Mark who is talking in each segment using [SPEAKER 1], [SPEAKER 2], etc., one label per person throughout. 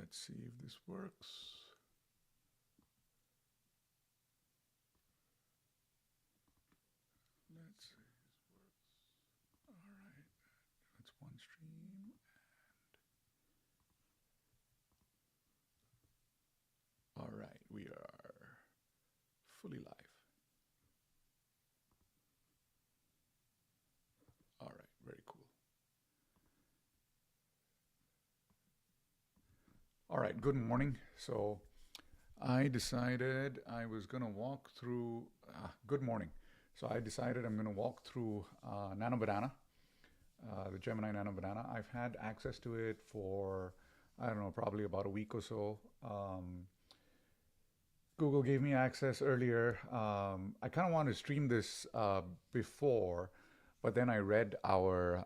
[SPEAKER 1] Let's see if this works. Let's see if this works. All right, that's one stream. All right, we are fully live. All right, very cool. All right, good morning. So I decided I was going to walk through, good morning. So I decided I'm going to walk through Nano Banana, the Gemini Nano Banana. I've had access to it for, I don't know, probably about a week or so. Google gave me access earlier. I kind of wanted to stream this before, but then I read our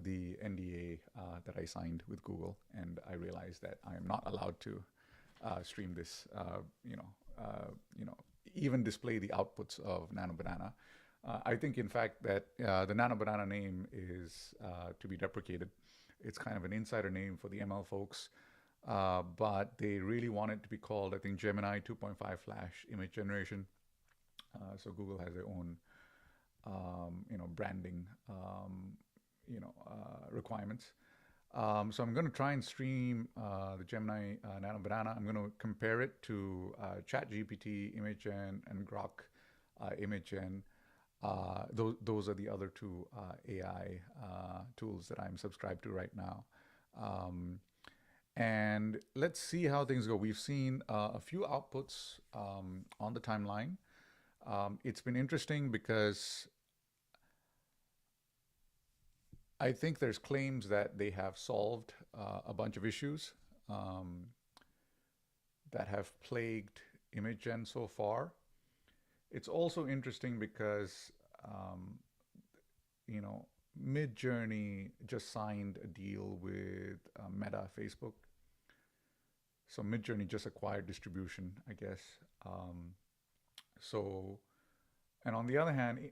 [SPEAKER 1] the NDA that I signed with Google, and I realized that I am not allowed to stream this. You know, even display the outputs of Nano Banana. I think, in fact, that the Nano Banana name is to be deprecated. It's kind of an insider name for the ML folks. But they really want it to be called, I think, Gemini 2.5 Flash image generation. So Google has their own, branding, requirements. So I'm going to try and stream the Gemini Nano Banana. I'm going to compare it to ChatGPT image and Grok image gen. Those are the other two AI tools that I'm subscribed to right now. And let's see how things go. We've seen a few outputs on the timeline. It's been interesting because I think there's claims that they have solved a bunch of issues that have plagued ImageGen so far. It's also interesting because, um, you know, Midjourney just signed a deal with Meta, Facebook. So Midjourney just acquired distribution, I guess. Um, so, and on the other hand,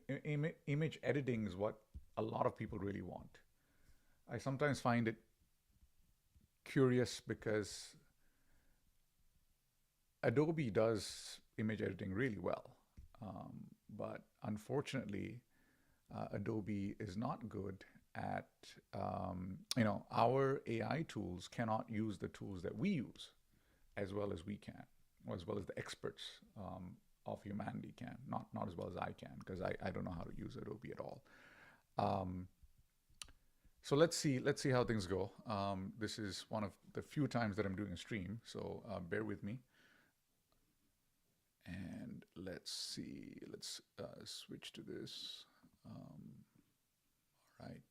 [SPEAKER 1] image editing is what a lot of people really want. I sometimes find it curious because Adobe does image editing really well. But unfortunately, Adobe is not good at, our AI tools cannot use the tools that we use as well as we can, or as well as the experts of humanity can. Not as well as I can, because I don't know how to use Adobe at all. Um, so let's see how things go. This is one of the few times that I'm doing a stream, so bear with me. And let's see. Let's switch to this. All right.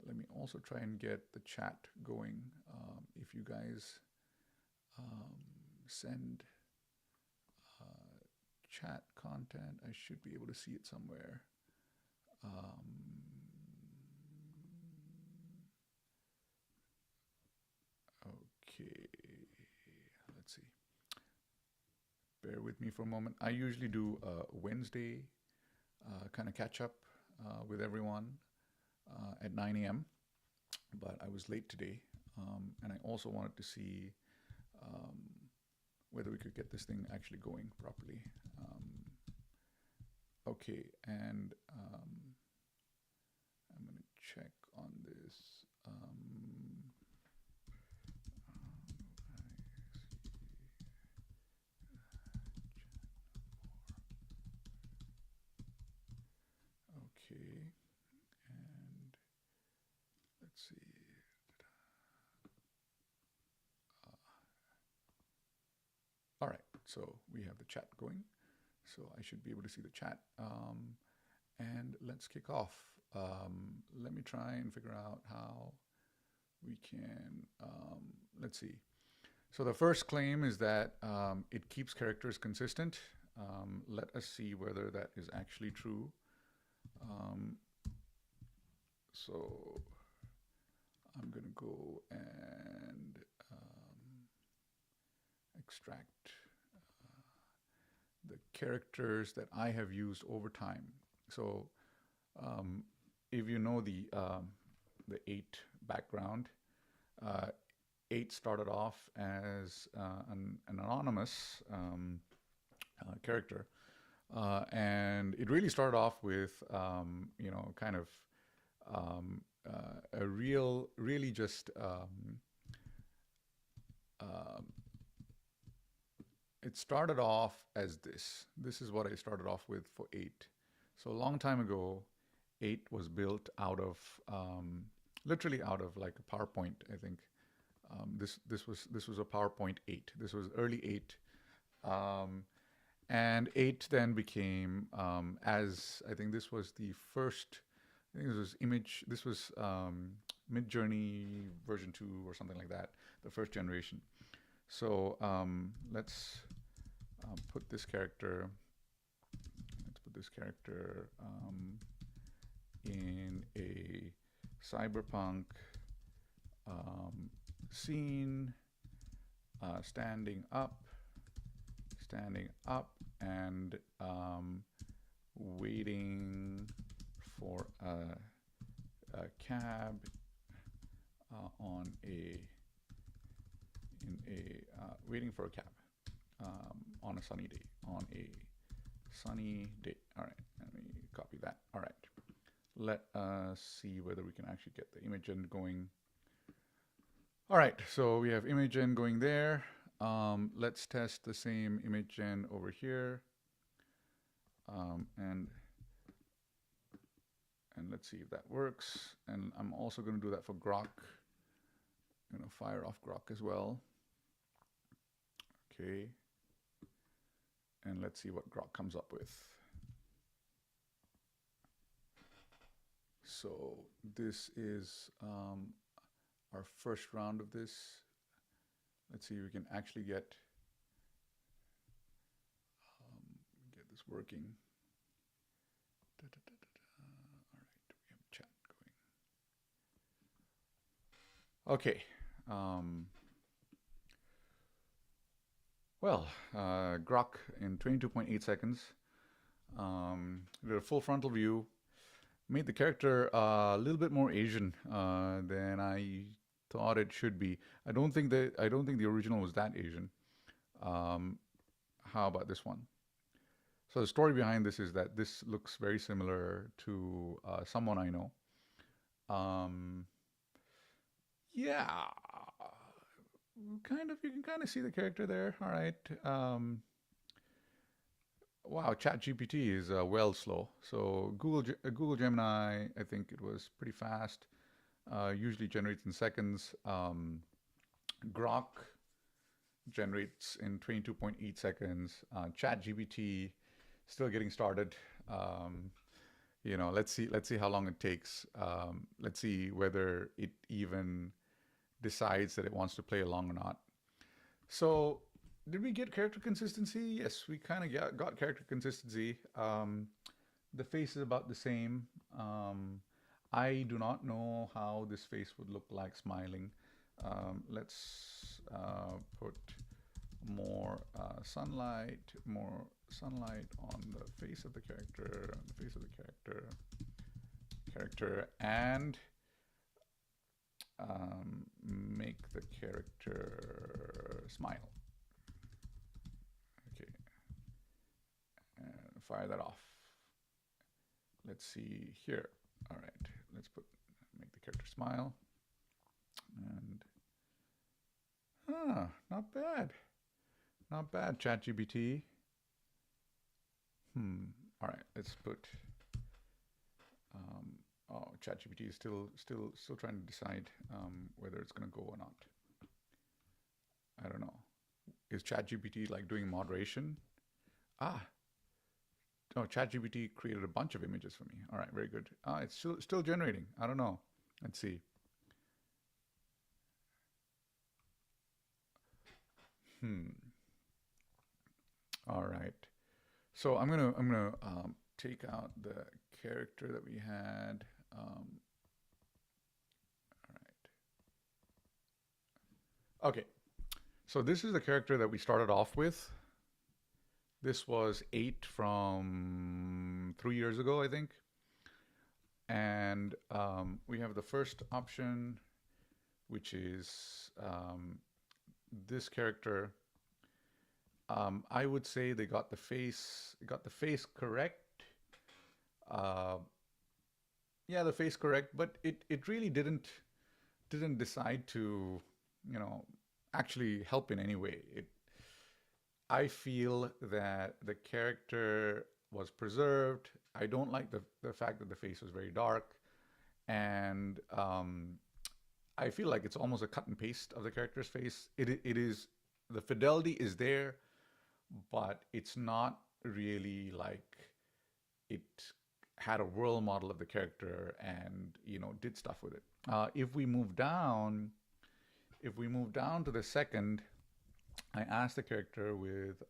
[SPEAKER 1] Let me also try and get the chat going. If you guys send chat content, I should be able to see it somewhere. Okay, let's see. Bear with me for a moment. I usually do a Wednesday kind of catch up with everyone at 9 a.m., but I was late today. And I also wanted to see um, whether we could get this thing actually going properly. Okay, and I'm going to check on this. Okay, and let's see. All right, so we have the chat going. So I should be able to see the chat. And let's kick off. Let me try and figure out how we can, let's see. So the first claim is that it keeps characters consistent. Let us see whether that is actually true. So I'm going to go and extract the characters that I have used over time. So if you know the 8 background, 8 started off as an anonymous character. And it really started off with, kind of a really just, it started off as this. This is what I started off with for 8. So a long time ago, 8 was built out of, literally out of like a PowerPoint, I think. This was a PowerPoint 8. This was early 8. And 8 then became, as I think this was the first, I think this was this was Mid-Journey version 2 or something like that, the first generation. So let's put this character, in a cyberpunk scene, standing up, and waiting for a cab waiting for a cab on a sunny day. All right, let me copy that. All right, let us see whether we can actually get the image engine going. All right, so we have image engine going there. Let's test the same image gen over here, and let's see if that works. And I'm also going to do that for Grok. I'm going to fire off Grok as well. Okay, and let's see what Grok comes up with. So this is our first round of this. Let's see if we can actually get this working. All right, we have chat going. Okay. Grok in 22.8 seconds did a full frontal view, made the character a little bit more Asian than I thought it should be. I don't think the original was that Asian. How about this one? So the story behind this is that this looks very similar to someone I know. Yeah, you can kind of see the character there. All right. Wow, ChatGPT is well slow. So Google Gemini, I think it was pretty fast. Usually generates in seconds. Grok generates in 22.8 seconds. ChatGPT still getting started. Let's see how long it takes. Let's see whether it even decides that it wants to play along or not. So did we get character consistency? Yes, we kind of got character consistency. The face is about the same. I do not know how this face would look like smiling. Let's put more sunlight on the face of the character, and make the character smile. Okay, and fire that off. Let's see here. All right, let's make the character smile, and not bad, ChatGPT. All right, let's put. ChatGPT is still trying to decide whether it's going to go or not. I don't know. Is ChatGPT like doing moderation? Oh, ChatGPT created a bunch of images for me. All right, very good. It's still generating. I don't know. Let's see. All right. So I'm gonna take out the character that we had. All right. Okay. So this is the character that we started off with. This was 8 from 3 years ago, I think. And we have the first option, which is this character. I would say they got the face correct. Uh, yeah, the face correct, but it really didn't decide to, you know, actually help in any way. I feel that the character was preserved. I don't like the fact that the face was very dark, and I feel like it's almost a cut and paste of the character's face. It is, the fidelity is there, but it's not really like it had a world model of the character and, you know, did stuff with it. If we move down to the second, I asked the character with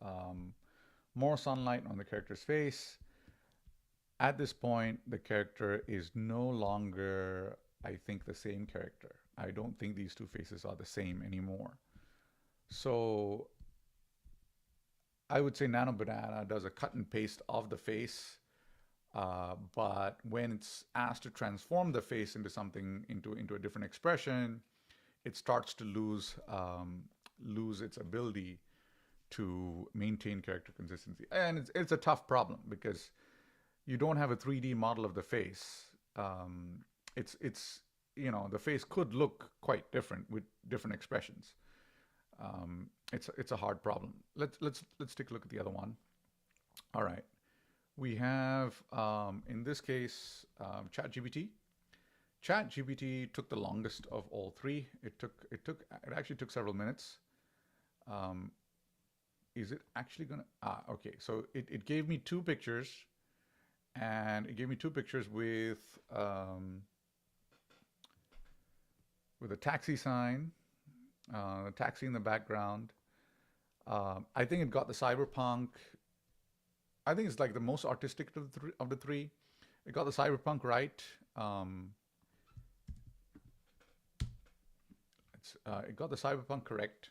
[SPEAKER 1] more sunlight on the character's face. At this point, the character is no longer, I think, the same character. I don't think these two faces are the same anymore. So I would say Nano Banana does a cut and paste of the face, but when it's asked to transform the face into something, into a different expression, it starts to lose its ability to maintain character consistency, and it's a tough problem because you don't have a 3D model of the face. It's you know, the face could look quite different with different expressions. It's a hard problem. Let's take a look at the other one. All right, we have in this case ChatGPT. ChatGPT took the longest of all three. It actually took several minutes. Is it actually gonna? Okay. So it gave me two pictures, and it gave me two pictures with a taxi sign, a taxi in the background. I think it got the cyberpunk. I think it's like the most artistic of the three. It got the cyberpunk right. It got the cyberpunk correct.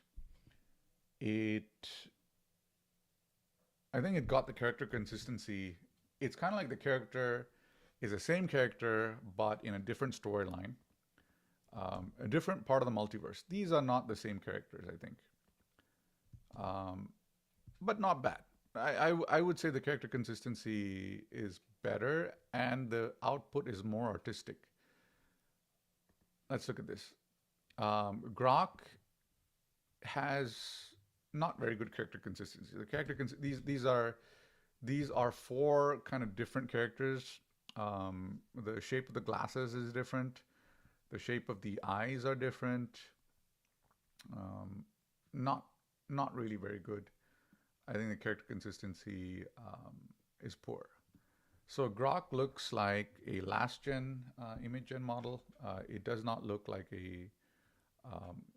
[SPEAKER 1] I think it got the character consistency. It's kind of like the character is the same character, but in a different storyline, a different part of the multiverse. These are not the same characters, I think, but not bad. I would say the character consistency is better and the output is more artistic. Let's look at this. Grok has not very good character consistency. The character these are four kind of different characters. The shape of the glasses is different. The shape of the eyes are different. Not not really very good. I think the character consistency is poor. So Grok looks like a last gen image gen model. It does not look like a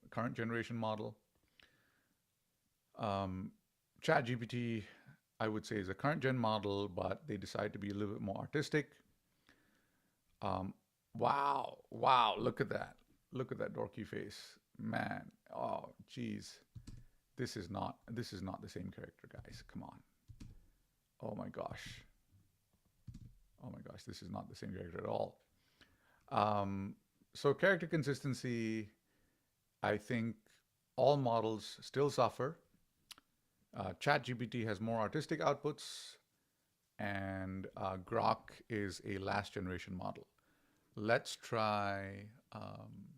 [SPEAKER 1] current generation model. ChatGPT, I would say, is a current gen model, but they decide to be a little bit more artistic. Wow, wow, look at that. Look at that dorky face. Man, oh geez. This is not the same character, guys. Come on. Oh my gosh. Oh my gosh, this is not the same character at all. So character consistency, I think all models still suffer. ChatGPT has more artistic outputs, and Grok is a last generation model. Let's try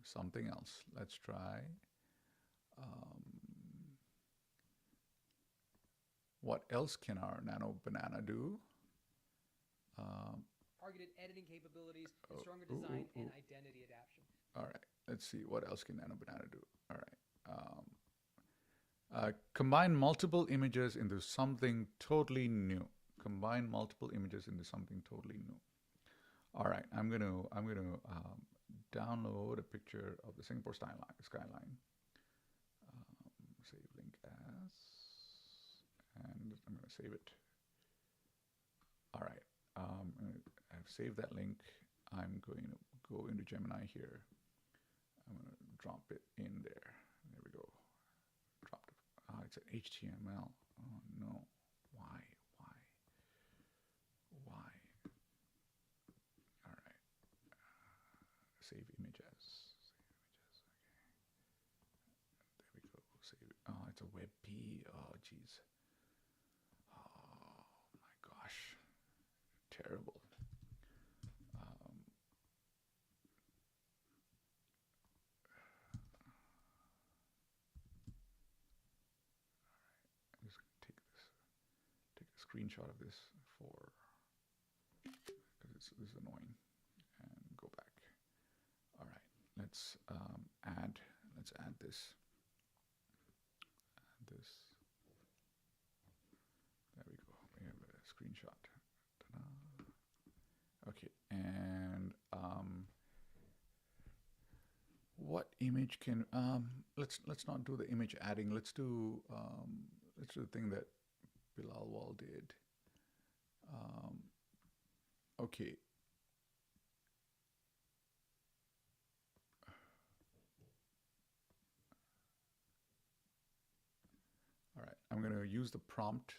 [SPEAKER 1] something else. Let's try what else can our Nano Banana do?
[SPEAKER 2] Targeted editing capabilities, and stronger design and identity adaptation.
[SPEAKER 1] All right, let's see what else can Nano Banana do. All right. Combine multiple images into something totally new. Combine multiple images into something totally new. All right, I'm gonna download a picture of the Singapore skyline. Save link as, and I'm gonna save it. All right, I've saved that link. I'm going to go into Gemini here. I'm gonna drop it in there. There we go. Dropped it. It's an HTML. Oh no. Why? All right. Save images. WebP. Oh, geez. Oh my gosh, terrible. Um, just take a screenshot of this for because this is annoying, and go back. All right, let's add. Let's add this. Add this. There we go. We have a screenshot. Ta-da. Okay, and what image can let's not do the image adding. Let's do the thing that Bilal Wall did. Okay. All right. I'm going to use the prompt.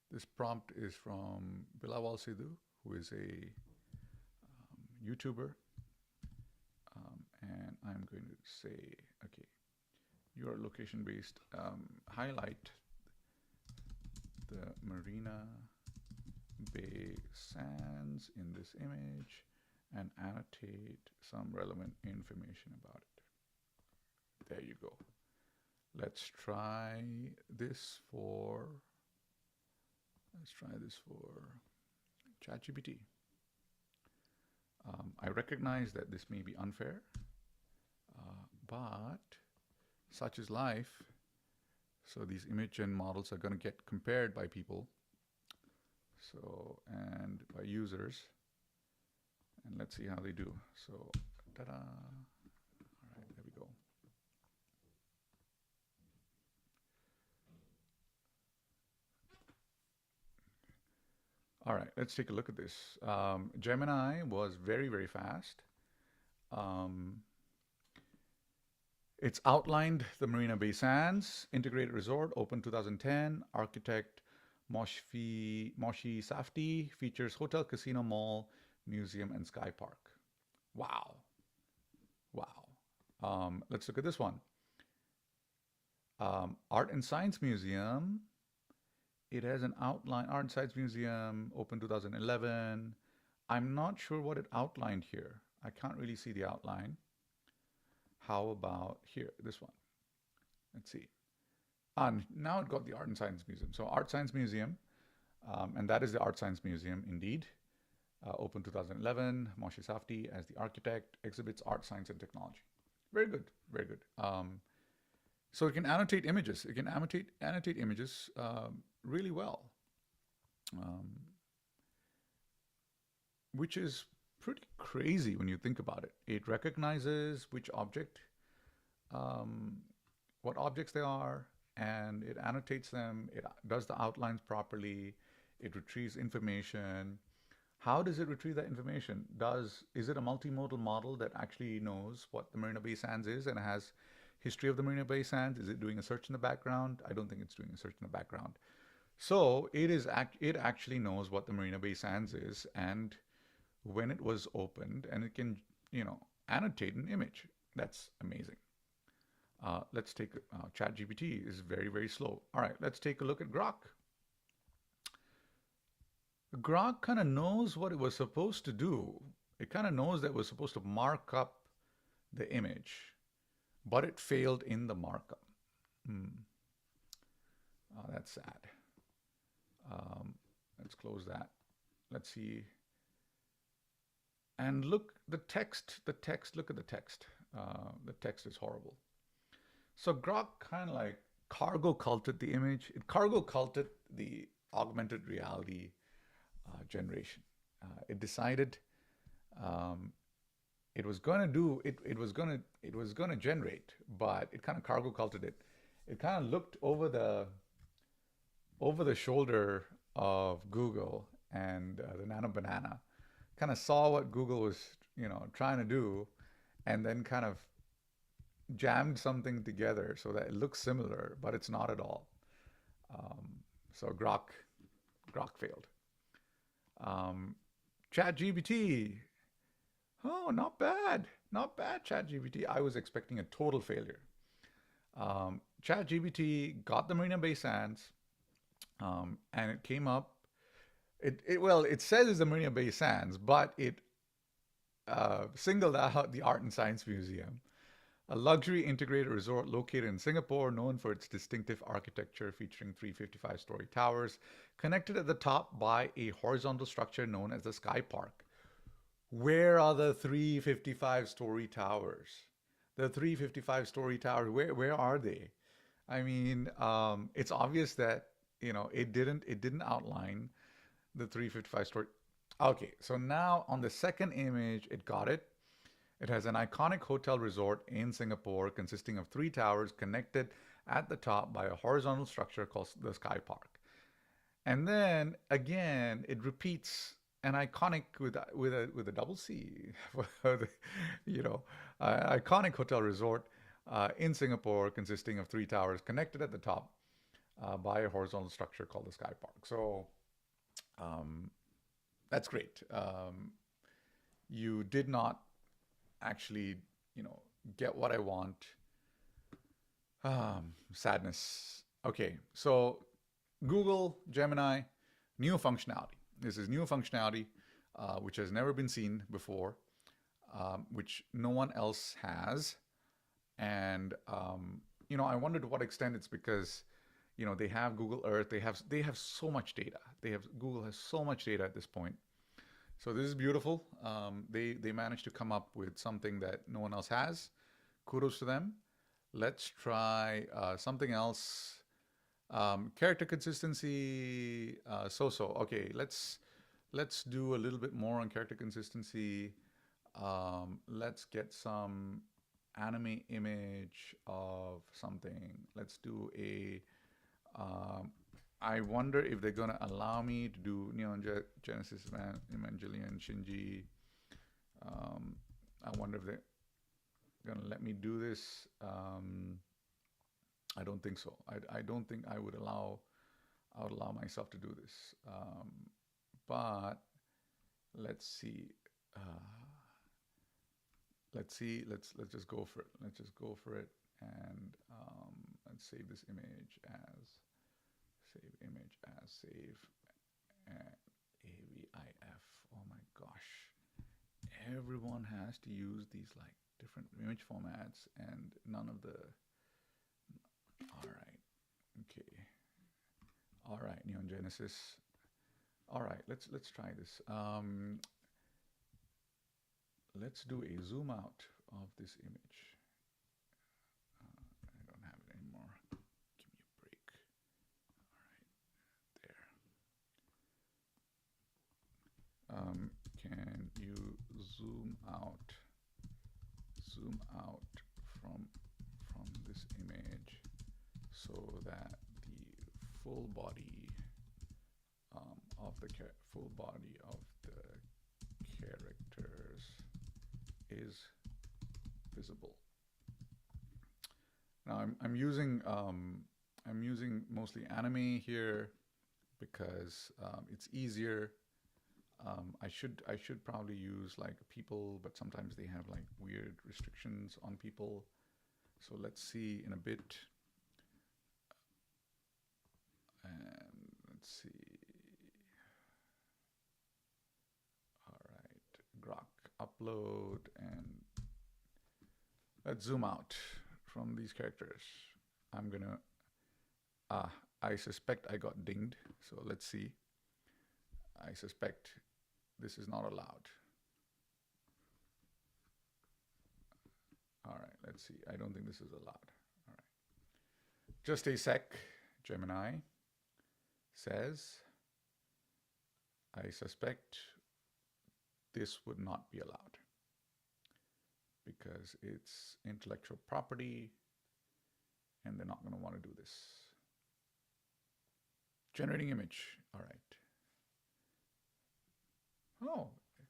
[SPEAKER 1] This prompt is from Bilal Sidhu, who is a YouTuber. And I'm going to say, okay, your location-based, highlight the Marina Bay Sands in this image and annotate some relevant information about it. There you go. Let's try this for ChatGPT. I recognize that this may be unfair, but such is life. So these image gen models are going to get compared by people, and by users, and let's see how they do. So, ta-da! All right, there we go. All right, let's take a look at this. Gemini was very, very fast. It's outlined the Marina Bay Sands Integrated Resort, open 2010. Architect Moshi Safti, features hotel, casino, mall, museum, and sky park. Wow. Wow. Let's look at this one. Art and Science Museum. It has an outline. Art and Science Museum, open 2011. I'm not sure what it outlined here. I can't really see the outline. How about here, this one? Let's see. Now it got the Art and Science Museum. So Art Science Museum, and that is the Art Science Museum indeed. Open 2011, Moshi Safti as the architect, exhibits art, science, and technology. Very good, very good. So it can annotate images. It can annotate images really well, which is pretty crazy when you think about it. It recognizes which object, what objects they are, and it annotates them. It does the outlines properly. It retrieves information. How does it retrieve that information? Is it a multimodal model that actually knows what the Marina Bay Sands is and has history of the Marina Bay Sands? Is it doing a search in the background? I don't think it's doing a search in the background. So it actually knows what the Marina Bay Sands is and when it was opened, and it can, annotate an image. That's amazing. Let's take ChatGPT is very, very slow. All right, let's take a look at Grok. Grok kind of knows what it was supposed to do. It kind of knows that it was supposed to mark up the image, but it failed in the markup. That's sad. Let's close that. Let's see. And look, the text, look at the text. The text is horrible. So Grok kind of like cargo culted the image. It cargo culted the augmented reality generation. It decided it was going to do it was going to generate, but it kind of cargo culted it. It kind of looked over the shoulder of Google and the Nano Banana, kind of saw what Google was trying to do, and then kind of jammed something together so that it looks similar, but it's not at all. So Grok failed. ChatGPT, oh, not bad, ChatGPT. I was expecting a total failure. ChatGPT got the Marina Bay Sands, and it came up. Well, it says it's the Marina Bay Sands, but it singled out the Art and Science Museum, a luxury integrated resort located in Singapore, known for its distinctive architecture featuring 355-story towers, connected at the top by a horizontal structure known as the Sky Park. Where are the 355-story towers? The 355-story towers, where are they? I mean, it's obvious that it didn't outline the 355 story. Okay, so now on the second image, it got it. It has an iconic hotel resort in Singapore consisting of three towers connected at the top by a horizontal structure called the Sky Park. And then again, it repeats an iconic with a double C, you know, iconic hotel resort in Singapore consisting of three towers connected at the top by a horizontal structure called the Sky Park. So um, that's great. You did not actually, get what I want. Sadness. Okay, so Google Gemini, new functionality. This is new functionality which has never been seen before, which no one else has. And I wondered to what extent it's because they have Google Earth. They have so much data. Google has so much data at this point. So this is beautiful. They managed to come up with something that no one else has. Kudos to them. Let's try something else. Character consistency, so. Okay, let's do a little bit more on character consistency. Let's get some anime image of something. Let's do a. I wonder if they're gonna allow me to do Neon Genesis Evangelion Shinji. I wonder if they're gonna let me do this. I don't think so. I don't think I would allow myself to do this. But let's see. Let's see. Let's just go for it. Let's just go for it, and let's save this image as save and AVIF. Oh my gosh! Everyone has to use these like different image formats, and none of the. All right. Okay. All right. Neon Genesis. All right. Let's try this. Let's do a zoom out of this image. I don't have it anymore. Give me a break. All right, there. Can you zoom out from this image so that the full body full body of the characters is visible. Now I'm using mostly anime here because it's easier. I should probably use like people, but sometimes they have like weird restrictions on people. So let's see in a bit. And let's see. All right, Grok upload, and let's zoom out from these characters. I'm gonna. I suspect I got dinged. So let's see. I suspect this is not allowed. All right, let's see. I don't think this is allowed. All right. Just a sec. Gemini says, I suspect this would not be allowed because it's intellectual property and they're not going to want to do this. Generating image. All right. Oh,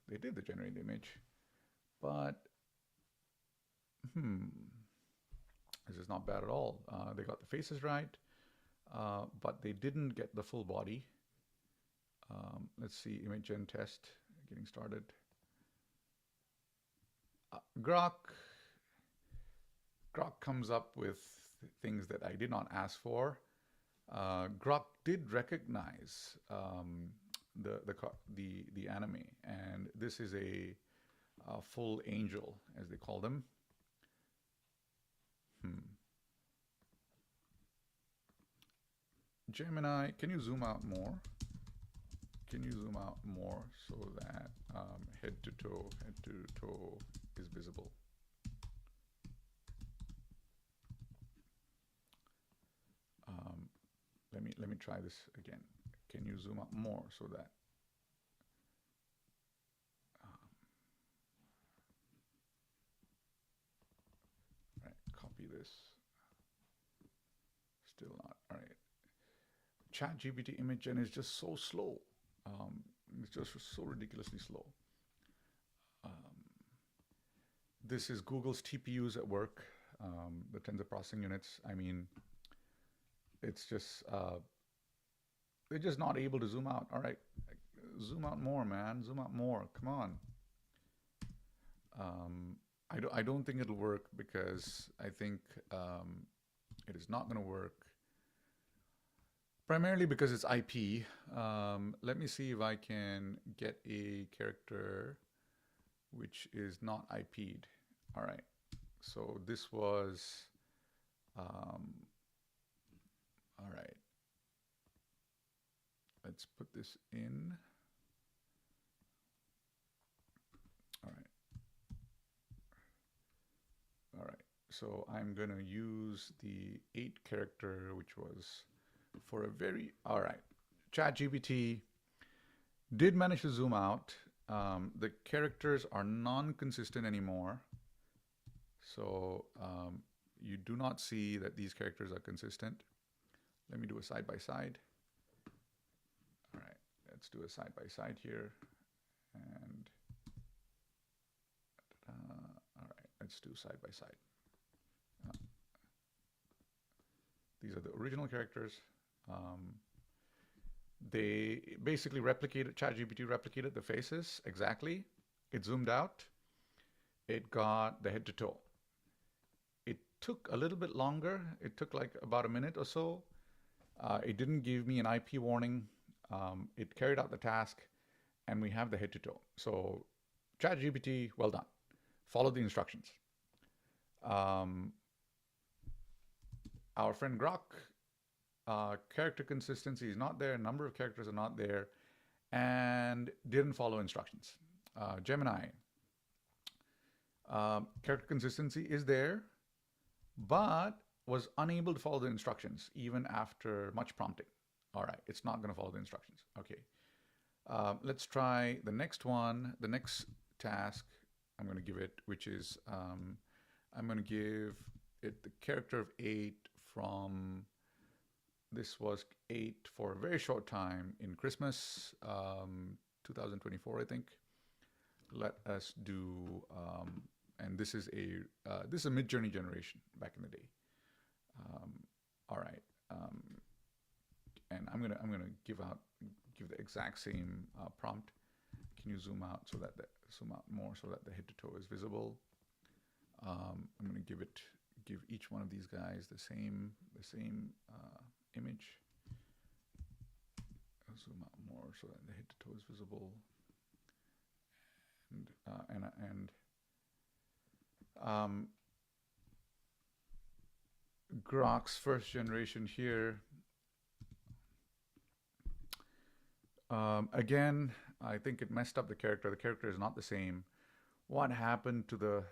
[SPEAKER 1] they did the generate image, but this is not bad at all. They got the faces right, but they didn't get the full body. Let's see, image gen test getting started. Grok comes up with things that I did not ask for. Grok did recognize the anime, and this is a full angel, as they call them. Hmm. Gemini, can you zoom out more? Can you zoom out more so that head to toe is visible? Let me try this again. Can you zoom out more so that right, copy this. Still not. All right. ChatGPT image gen is just so slow. It's just so ridiculously slow. This is Google's TPUs at work, the tensor processing units. I mean, it's just they're just not able to zoom out. All right, zoom out more, man. Zoom out more. Come on. I don't think it'll work because I think it is not going to work. Primarily because it's IP. Let me see if I can get a character which is not IP'd. All right. So this was, all right. Let's put this in. All right. All right. So I'm going to use the 8 character, which was for a very, all right. ChatGPT did manage to zoom out. The characters are non-consistent anymore. So you do not see that these characters are consistent. Let me do a side-by-side. All right, let's do a side-by-side here. And all right, let's do side-by-side. These are the original characters. They basically replicated, ChatGPT replicated the faces exactly. It zoomed out. It got the head to toe. It took a little bit longer. It took like about a minute or so. It didn't give me an IP warning. It carried out the task, and we have the head to toe. So ChatGPT, well done. Follow the instructions. Our friend Grok, character consistency is not there, number of characters are not there, and didn't follow instructions. Gemini, character consistency is there, but was unable to follow the instructions even after much prompting. All right, it's not going to follow the instructions. Okay, let's try the next one, the next task I'm going to give it, which is I'm going to give it the character of 8 from, this was 8 for a very short time in Christmas 2024, I think. Let us do, and this is a Mid-Journey generation back in the day. All right, and I'm gonna give the exact same prompt. Can you zoom out so that zoom out more so that the head to toe is visible? I'm gonna give each one of these guys the same image. I'll zoom out more so that the head to toe is visible. And Grok's first generation here. Again, I think it messed up the character. The character is not the same. What happened to the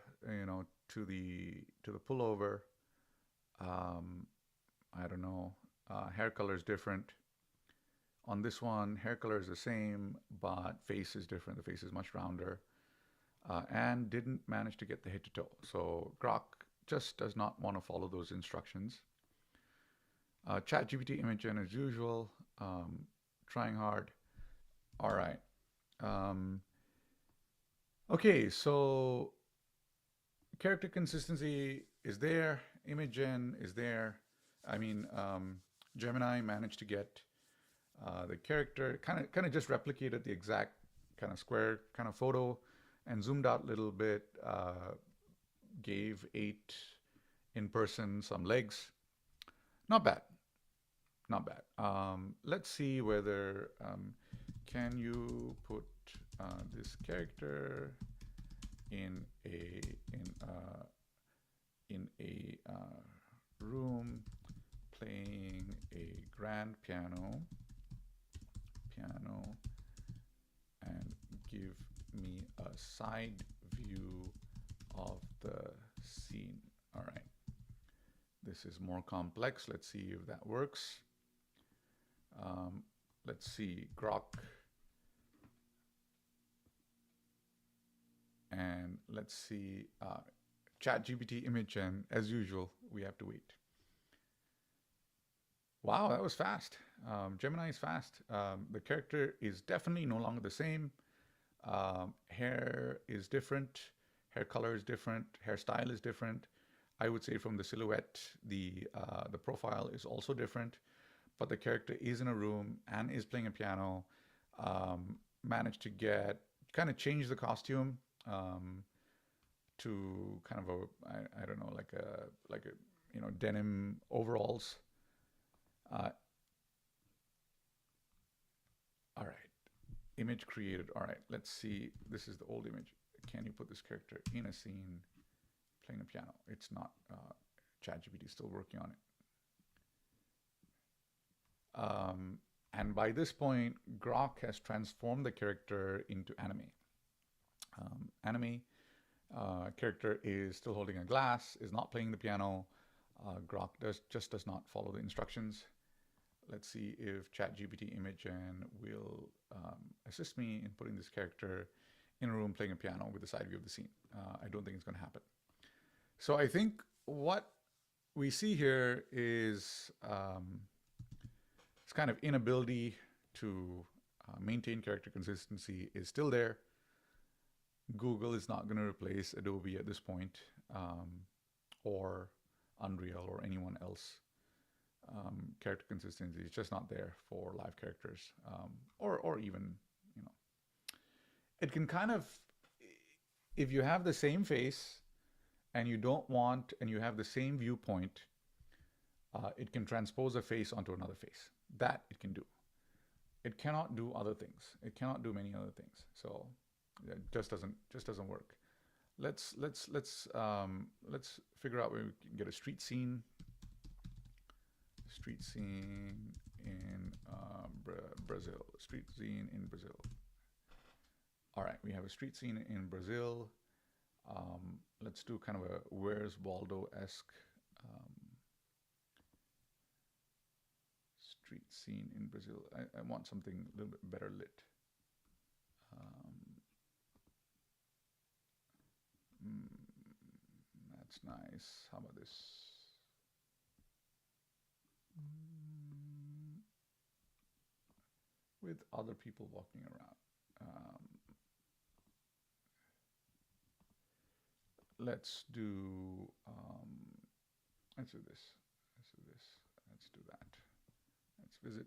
[SPEAKER 1] to the pullover? I don't know. Hair color is different. On this one, hair color is the same, but face is different. The face is much rounder, and didn't manage to get the head to toe. So Grok just does not want to follow those instructions. ChatGPT image gen as usual, trying hard. All right. Okay, so character consistency is there, image gen is there. I mean, Gemini managed to get the character, kind of just replicated the exact kind of square kind of photo and zoomed out a little bit, gave 8 in person some legs. Not bad. Not bad. Let's see whether can you put this character in a room playing a grand piano and give me a side view of the scene. All right. This is more complex. Let's see if that works. Let's see, Grok. And let's see, ChatGPT image, and as usual, we have to wait. Wow, that was fast. Gemini is fast. The character is definitely no longer the same. Hair is different. Hair color is different. Hairstyle is different. I would say from the silhouette, the profile is also different. But the character is in a room and is playing a piano. Managed to kind of change the costume to kind of I don't know, like a denim overalls. All right, image created. All right, let's see. This is the old image. Can you put this character in a scene playing a piano? It's not. ChatGPT is still working on it. And by this point, Grok has transformed the character into anime. Anime character is still holding a glass, is not playing the piano. Grok just does not follow the instructions. Let's see if ChatGPT Imagen will assist me in putting this character in a room playing a piano with the side view of the scene. I don't think it's going to happen. So I think what we see here is this kind of inability to maintain character consistency is still there. Google is not going to replace Adobe at this point, or Unreal or anyone else. Character consistency is just not there for live characters, or even, it can kind of, if you have the same face and you don't want, and you have the same viewpoint, it can transpose a face onto another face. That it can do. It cannot do other things. It cannot do many other things. So it just doesn't work. Let's figure out where we can get a street scene. Street scene in Brazil. Street scene in Brazil. All right, we have a street scene in Brazil. Let's do kind of a Where's Waldo-esque street scene in Brazil. I want something a little bit better lit. That's nice. How about this? With other people walking around. Let's do this. Let's do that. Let's visit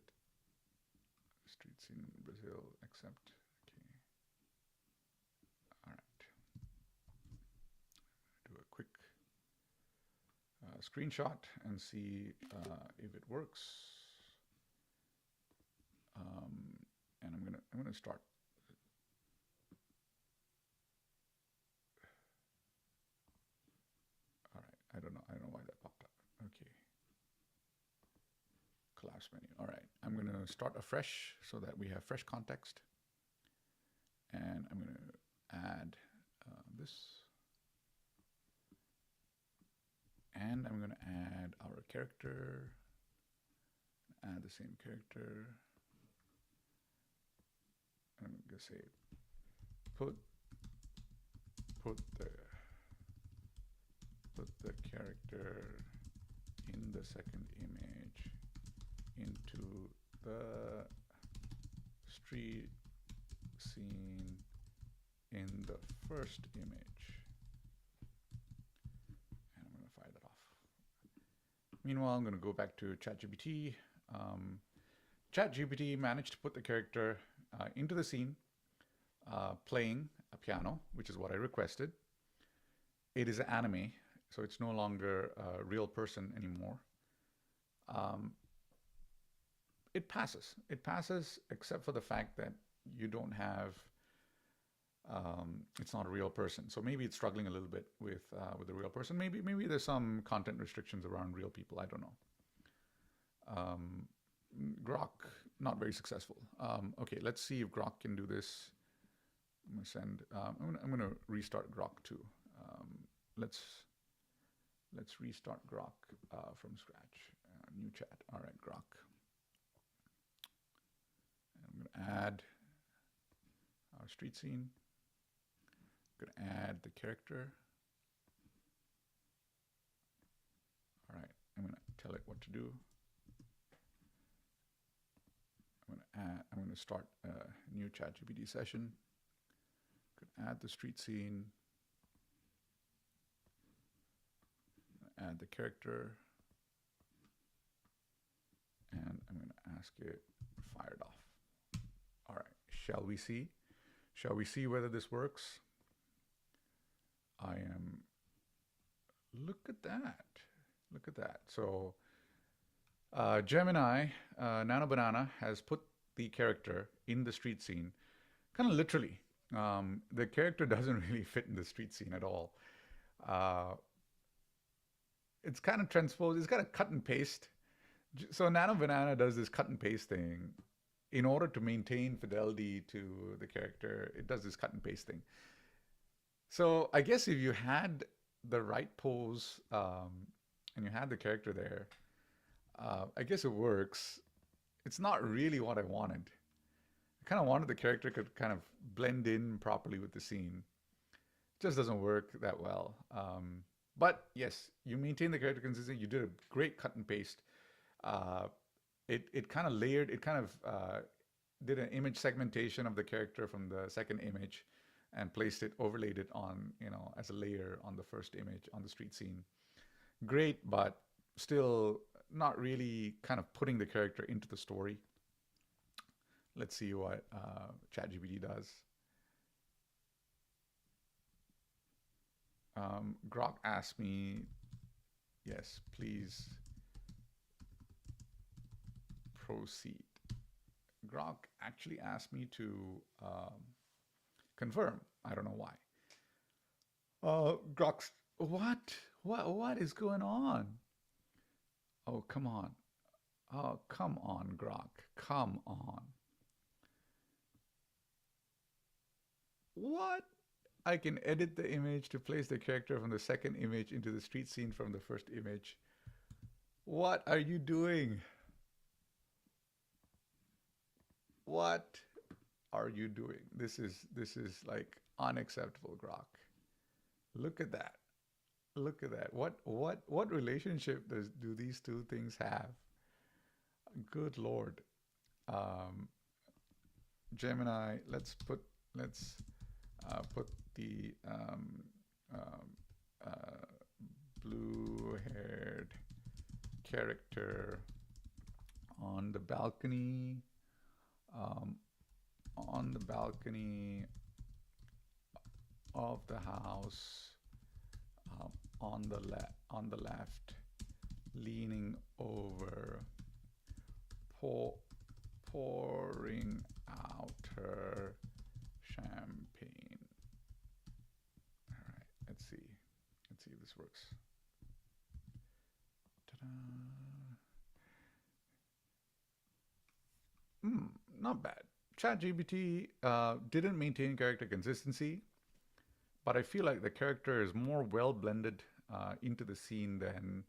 [SPEAKER 1] street scene in Brazil, accept. Okay. All right. Do a quick screenshot and see if it works. And I'm gonna start. All right. I don't know why that popped up. Okay. Collapse menu. All right. I'm gonna start afresh so that we have fresh context. And I'm gonna add this. And I'm going to add our character, add the same character. I'm going to say put the character in the second image into the street scene in the first image. Meanwhile, I'm going to go back to ChatGPT. ChatGPT managed to put the character into the scene, playing a piano, which is what I requested. It is an anime, so it's no longer a real person anymore. um, it passes. It passes, except for the fact that you don't have. It's not a real person, so maybe it's struggling a little bit with a real person. Maybe there's some content restrictions around real people. I don't know. Um, Grok, not very successful. Okay, let's see if Grok can do this. I'm gonna send. I'm gonna restart Grok too. Um, let's restart Grok from scratch. New chat. All right, Grok. I'm gonna add our street scene. I'm gonna add the character. All right, I'm gonna tell it what to do. I'm gonna start a new ChatGPT session. Could add the street scene. Add the character, and I'm going to ask it fired off. All right, shall we see? Shall we see whether this works? I am. Look at that. Look at that. So Gemini Nano Banana has put the character in the street scene, kind of literally. The character doesn't really fit in the street scene at all. Uh, it's kind of transposed. It's got a cut and paste. So Nano Banana does this cut and paste thing in order to maintain fidelity to the character. It does this cut and paste thing. So I guess if you had the right pose and you had the character there, I guess it works. It's not really what I wanted. I kind of wanted the character could kind of blend in properly with the scene. It just doesn't work that well. But yes, you maintain the character consistency. You did a great cut and paste. It kind of layered. It kind of did an image segmentation of the character from the second image, and placed it, overlaid it on as a layer on the first image on the street scene. Great, but still not really kind of putting the character into the story. Let's see what ChatGPT does. Grok asked me, yes, please proceed. Grok actually asked me to confirm. I don't know why. Grok's, what is going on? Oh, come on. Oh, come on, Grok. Come on. What? I can edit the image to place the character from the second image into the street scene from the first image. What are you doing? What are you doing? This is like unacceptable, Grok. Look at that. Look at that. What relationship do these two things have? Good Lord. Gemini, let's put the blue-haired character on the balcony. On the balcony of the house, on the left, leaning over, pouring out her champagne. All right, let's see if this works. Ta-da! Not bad. ChatGPT didn't maintain character consistency, but I feel like the character is more well blended into the scene than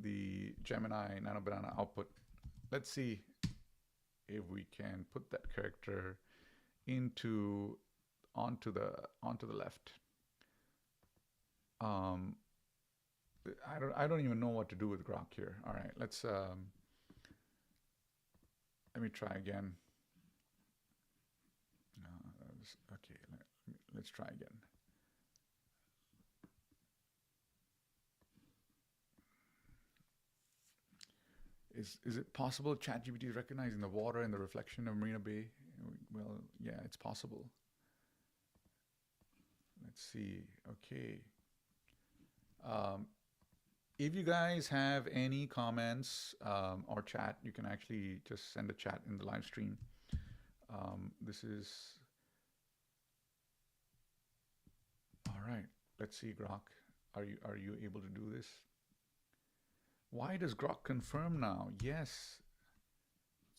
[SPEAKER 1] the Gemini Nano Banana output. Let's see if we can put that character onto the left. I don't even know what to do with Grok here. All right, let me try again. Okay, let's try again. Is it possible ChatGPT is recognizing the water and the reflection of Marina Bay? Well, yeah, it's possible. Let's see. Okay. If you guys have any comments or chat, you can actually just send a chat in the live stream. This is all right. Let's see, Grok. Are you able to do this? Why does Grok confirm now? Yes,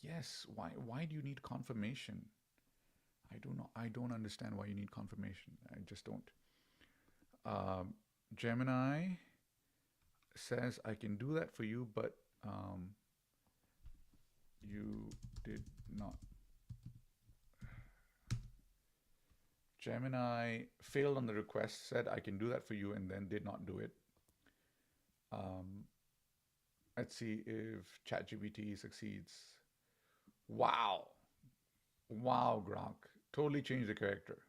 [SPEAKER 1] yes. Why do you need confirmation? I don't know. I don't understand why you need confirmation. I just don't. Um, Gemini says I can do that for you, but you did not. Gemini failed on the request, said I can do that for you, and then did not do it. Um, let's see if ChatGPT succeeds. Wow. Wow, Gronk. Totally changed the character.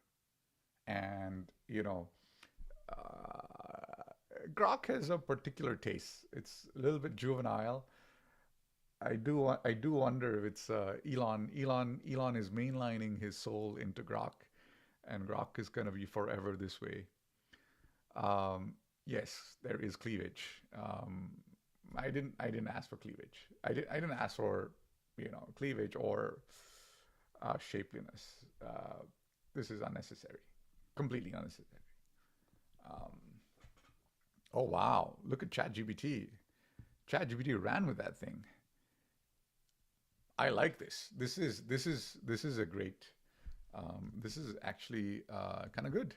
[SPEAKER 1] And, Grok has a particular taste. It's a little bit juvenile. I do wonder if it's Elon. Elon is mainlining his soul into Grok, and Grok is going to be forever this way. Um, yes, there is cleavage. I didn't ask for cleavage. I didn't ask for cleavage or shapeliness. This is unnecessary, completely unnecessary. Um, oh wow, look at ChatGPT. ChatGPT ran with that thing. I like this. This is a great. This is actually kind of good.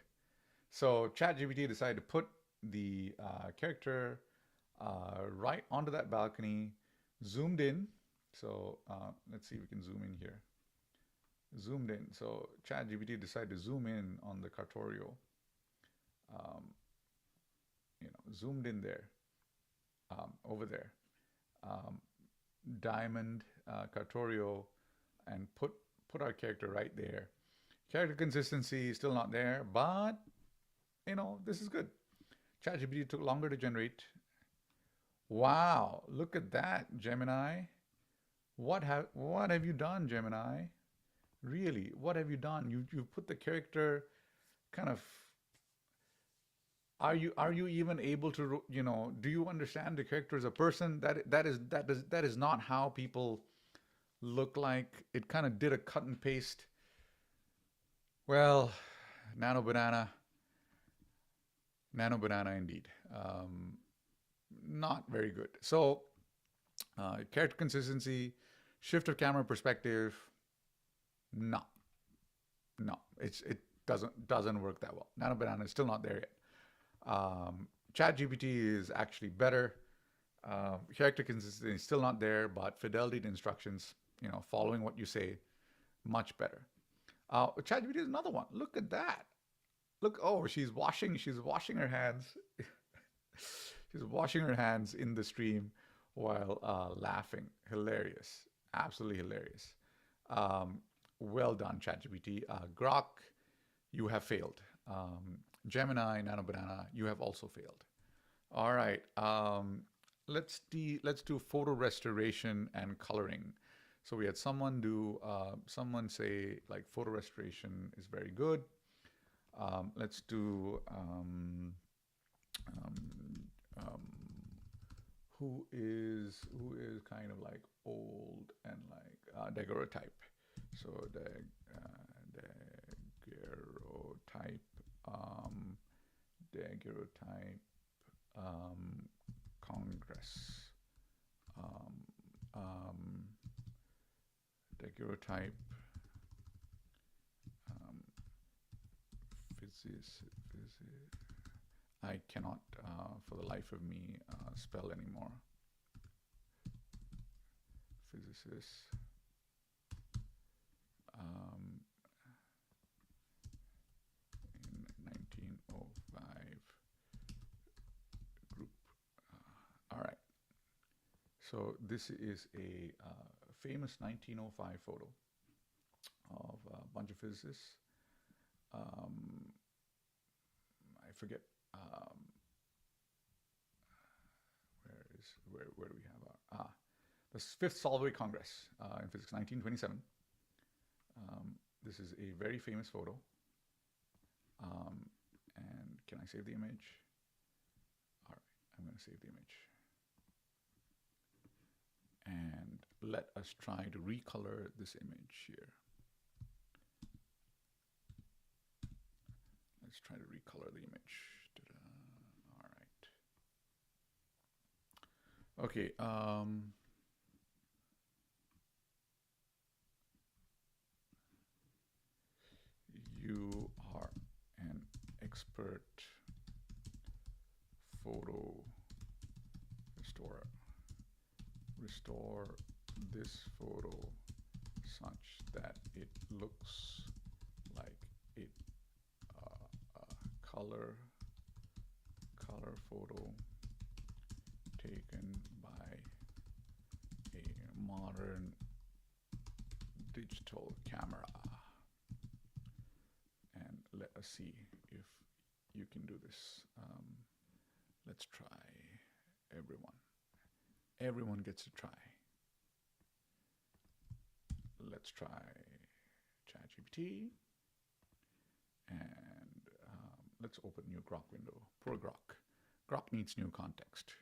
[SPEAKER 1] So ChatGPT decided to put the character right onto that balcony, zoomed in. So let's see if we can zoom in here. Zoomed in. So ChatGPT decided to zoom in on the Cartorio. Um, zoomed in there, over there. Um, Diamond Cartorio, and put our character right there. Character consistency is still not there, but this is good. ChatGPT took longer to generate. Wow, look at that, Gemini. What have you done, Gemini? Really, what have you done? You put the character kind of. Are you even able to do you understand the character as a person? That is not how people look like. It kind of did a cut and paste. Well, nano banana, nano banana indeed. Not very good. So character consistency, shift of camera perspective, no, no, it doesn't work that well. Nano banana is still not there yet. ChatGPT is actually better. Character consistency is still not there, but fidelity to instructions, following what you say, much better. ChatGPT is another one. Look at that. Look, oh, she's washing her hands. She's washing her hands in the stream while laughing. Hilarious. Absolutely hilarious. Um, well done, ChatGPT. Grok, you have failed. Gemini, Nano Banana, you have also failed. All right. Let's do photo restoration and coloring. So we had someone say like photo restoration is very good. Let's do um, um, who is kind of like old and like daguerreotype. So daguerreotype, daguerreotype, Congress, um, um, daguerreotype, um, physics. I cannot, for the life of me, spell anymore. Physicist. In 1905 group. All right. So this is a famous 1905 photo of a bunch of physicists. I forget. Where do we have our the fifth Solvay Congress in physics, 1927. This is a very famous photo. And can I save the image? All right, I'm going to save the image. And let us try to recolor this image here. Let's try to recolor the image. Ta-da. All right. Okay. You are an expert photo restorer. Restore this photo such that it looks like it color photo taken by a modern digital camera. And let us see if you can do this. Let's try. Everyone gets to try. Let's try ChatGPT. And let's open new Grok window. Poor Grok. Grok needs new context.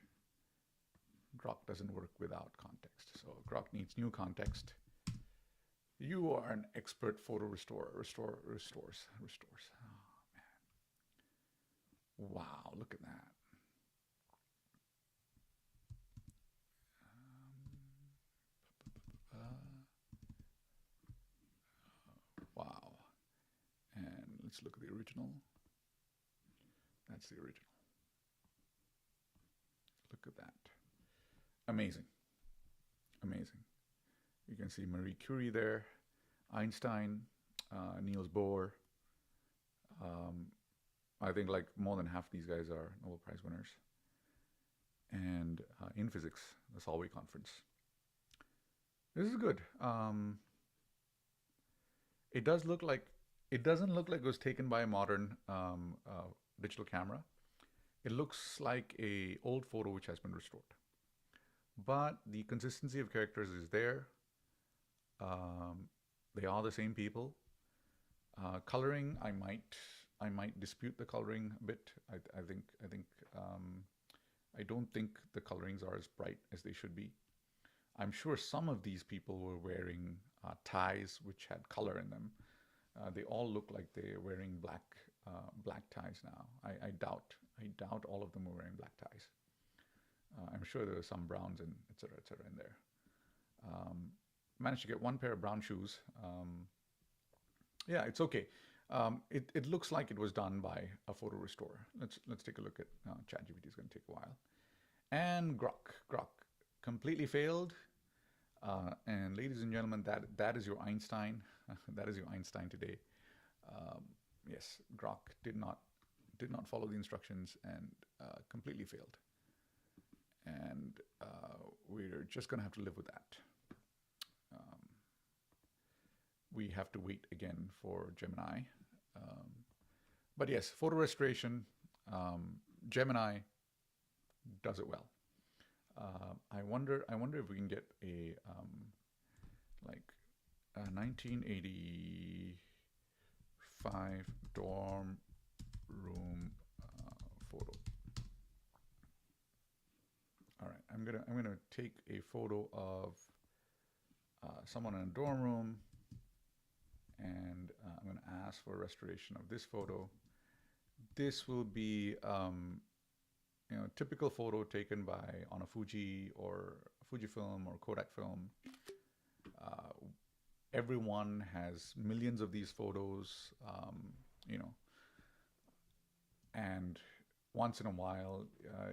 [SPEAKER 1] Grok doesn't work without context. So Grok needs new context. You are an expert photo restorer. Restores. Oh, man. Wow, look at that. Wow. And let's look at the original. That's the original. Look at that. Amazing. Amazing. You can see Marie Curie there, Einstein, Niels Bohr. I think like more than half these guys are Nobel Prize winners. And in physics, the Solvay conference. This is good. It doesn't look like it was taken by a modern digital camera. It looks like a old photo which has been restored. But the consistency of characters is there. They are the same people. Coloring, I might dispute the coloring a bit. I don't think the colorings are as bright as they should be. I'm sure some of these people were wearing ties which had color in them. They all look like they're wearing black ties now. I doubt all of them were wearing black ties. I'm sure there were some browns and et cetera in there. Managed to get one pair of brown shoes. Yeah, it's okay. It looks like it was done by a photo restorer. Let's take a look at ChatGPT. Is going to take a while. And Grok completely failed. And ladies and gentlemen, that is your Einstein. That is your Einstein today. Yes, Grok did not follow the instructions and completely failed. And we're just going to have to live with that. We have to wait again for Gemini. But yes, photo restoration, Gemini does it well. I wonder if we can get a 1985 dorm room photo. All right, I'm gonna take a photo of someone in a dorm room, and I'm going to ask for a restoration of this photo. This will be typical photo taken on a Fuji or Fujifilm or Kodak film. Everyone has millions of these photos, and once in a while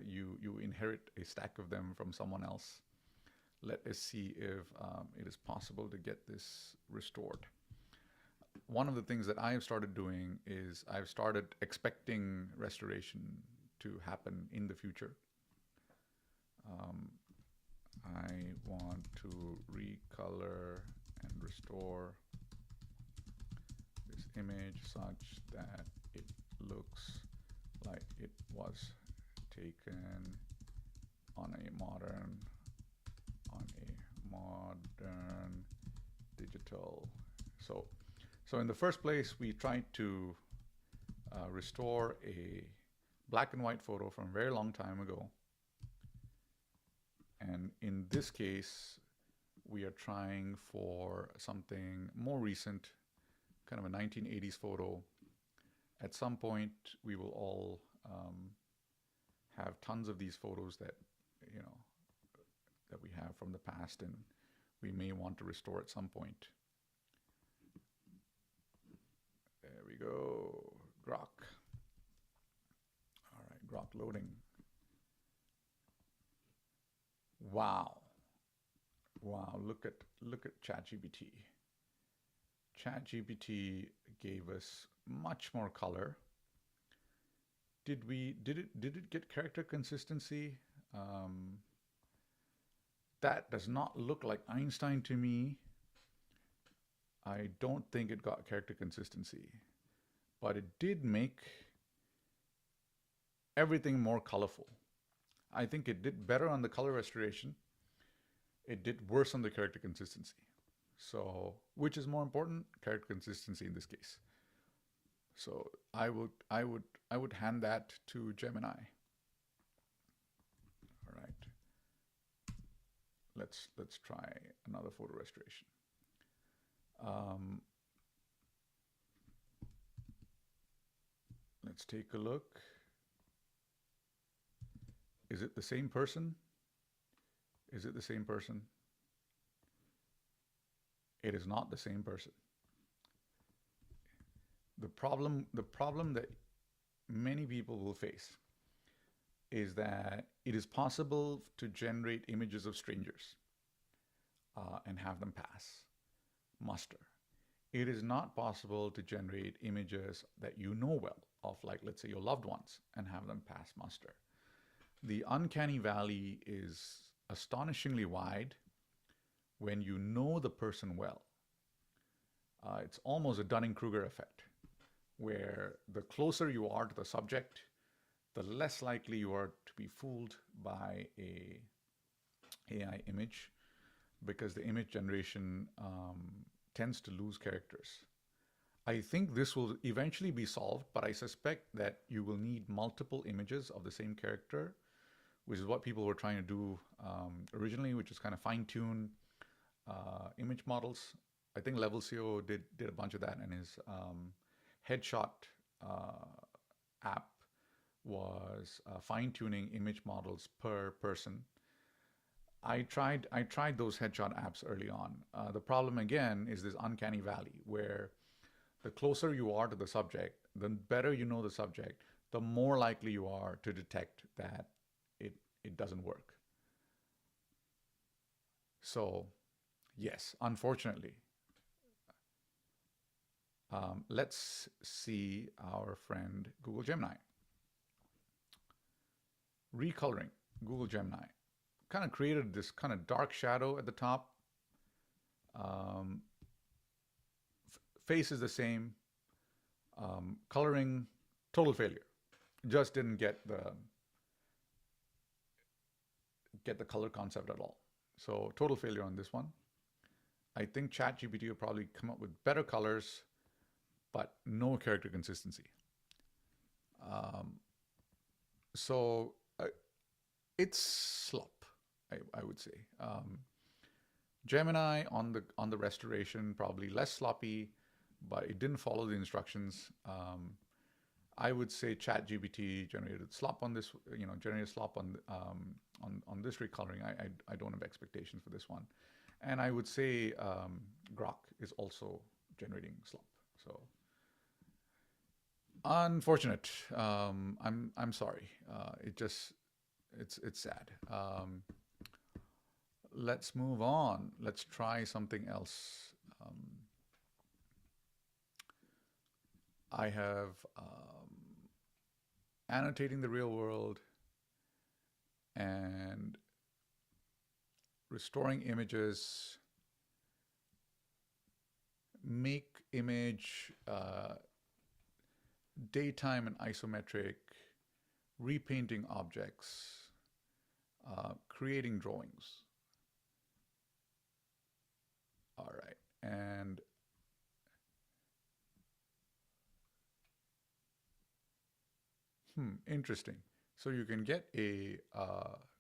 [SPEAKER 1] you inherit a stack of them from someone else. Let us see if it is possible to get this restored. One of the things that I have started doing is I've started expecting restoration to happen in the future. I want to recolor and restore this image such that it looks like it was taken on a modern digital. So in the first place, we tried to restore a black and white photo from a very long time ago. And in this case, We are trying for something more recent, kind of a 1980s photo. At some point, we will all have tons of these photos that, you know, that we have from the past, and we may want to restore at some point. There we go. Grok. All right, Grok loading. Wow. Wow, look at ChatGPT. ChatGPT gave us much more color. Did it get character consistency? That does not look like Einstein to me. I don't think it got character consistency, but it did make everything more colorful. I think it did better on the color restoration. It did worse on the character consistency. So, which is more important? Character consistency in this case. So I would hand that to Gemini. All right. Let's try another photo restoration. Let's take a look. Is it the same person? Is it the same person? It is not the same person. The problem that many people will face is that it is possible to generate images of strangers and have them pass muster. It is not possible to generate images that you know well of, like, let's say, your loved ones and have them pass muster. The uncanny valley is astonishingly wide when you know the person well. It's almost a Dunning-Kruger effect, where the closer you are to the subject, the less likely you are to be fooled by a AI image, because the image generation tends to lose characters. I think this will eventually be solved, but I suspect that you will need multiple images of the same character, which is what people were trying to do originally, which is kind of fine-tune image models. I think Level CO did a bunch of that, and his headshot app was fine-tuning image models per person. I tried those headshot apps early on. The problem again is this uncanny valley, where the closer you are to the subject, the better you know the subject, the more likely you are to detect that it doesn't work. So, yes, unfortunately. Let's see our friend Google Gemini. Recoloring, Google Gemini. Kind of created this kind of dark shadow at the top. Face is the same. Coloring, total failure. Just didn't get the color concept at all. So total failure on this one. I think ChatGPT will probably come up with better colors, but no character consistency. So it's slop, I would say. Gemini on the restoration, probably less sloppy, but it didn't follow the instructions. I would say ChatGPT generated slop on this, generated slop on this recoloring. I don't have expectations for this one, and I would say Grok is also generating slop. So unfortunate. I'm sorry. It's sad. Let's move on. Let's try something else. I have annotating the real world and restoring images, make image daytime and isometric, repainting objects, creating drawings. All right, and interesting. So you can get a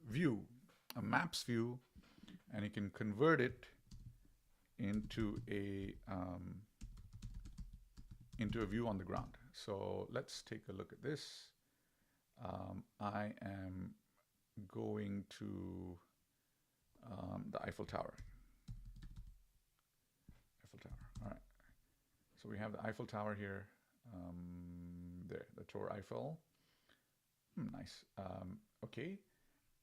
[SPEAKER 1] view, a maps view and you can convert it into a view on the ground. So let's take a look at this. I am going to the Eiffel Tower. Eiffel Tower. All right. So we have the Eiffel Tower here. There, the Tour Eiffel. Nice. Okay.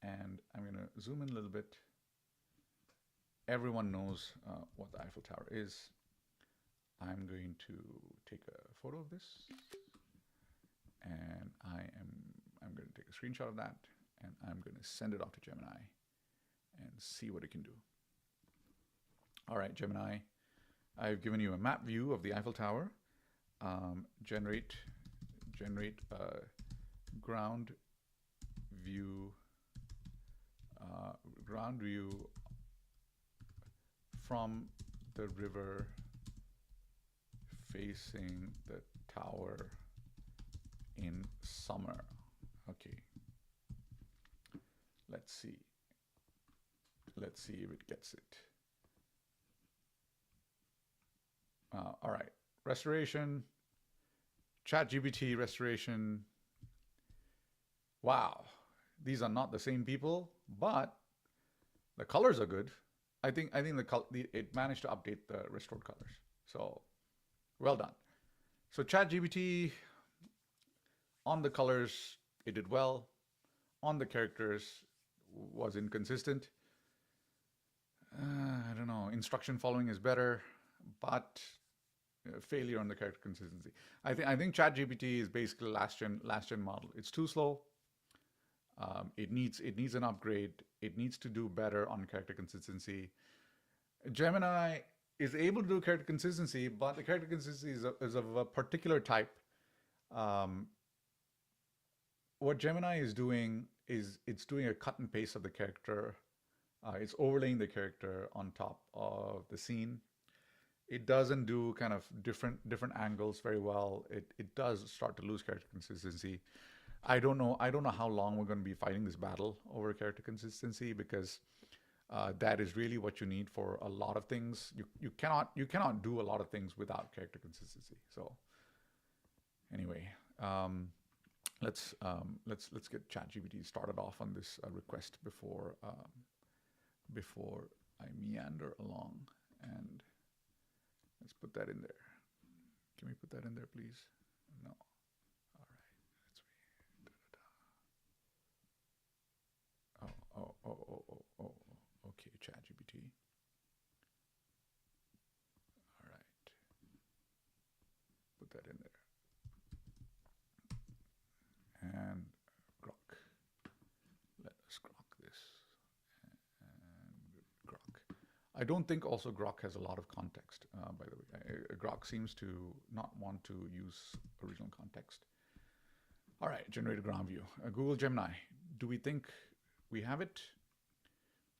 [SPEAKER 1] And I'm going to zoom in a little bit. Everyone knows what the Eiffel Tower is. I'm going to take a photo of this, and I'm going to take a screenshot of that, and I'm going to send it off to Gemini and see what it can do. All right, Gemini, I've given you a map view of the Eiffel Tower. Generate a ground view from the river facing the tower in summer. Okay. Let's see if it gets it. All right. Restoration. ChatGPT restoration. Wow. These are not the same people, but the colors are good. I think it managed to update the restored colors. So well done. So ChatGPT, on the colors, it did well. On the characters, was inconsistent. I don't know. Instruction following is better, but failure on the character consistency. I think ChatGPT is basically last gen model. It's too slow. It needs an upgrade. It needs to do better on character consistency. Gemini is able to do character consistency, but the character consistency is of a particular type. What Gemini is doing is it's doing a cut and paste of the character. It's overlaying the character on top of the scene. It doesn't do kind of different angles very well. It does start to lose character consistency. I don't know how long we're going to be fighting this battle over character consistency, because that is really what you need for a lot of things. You cannot do a lot of things without character consistency. So anyway, let's get ChatGPT started off on this request before I meander along, and let's put that in there. Can we put that in there, please? No. All right. Let's Oh. Okay, ChatGPT. All right. Put that in there. And Grok. Let us grok this. And Grok. I don't think also Grok has a lot of context, by the way. Grok seems to not want to use original context. All right, generate a ground view. Google Gemini. Do we think we have it?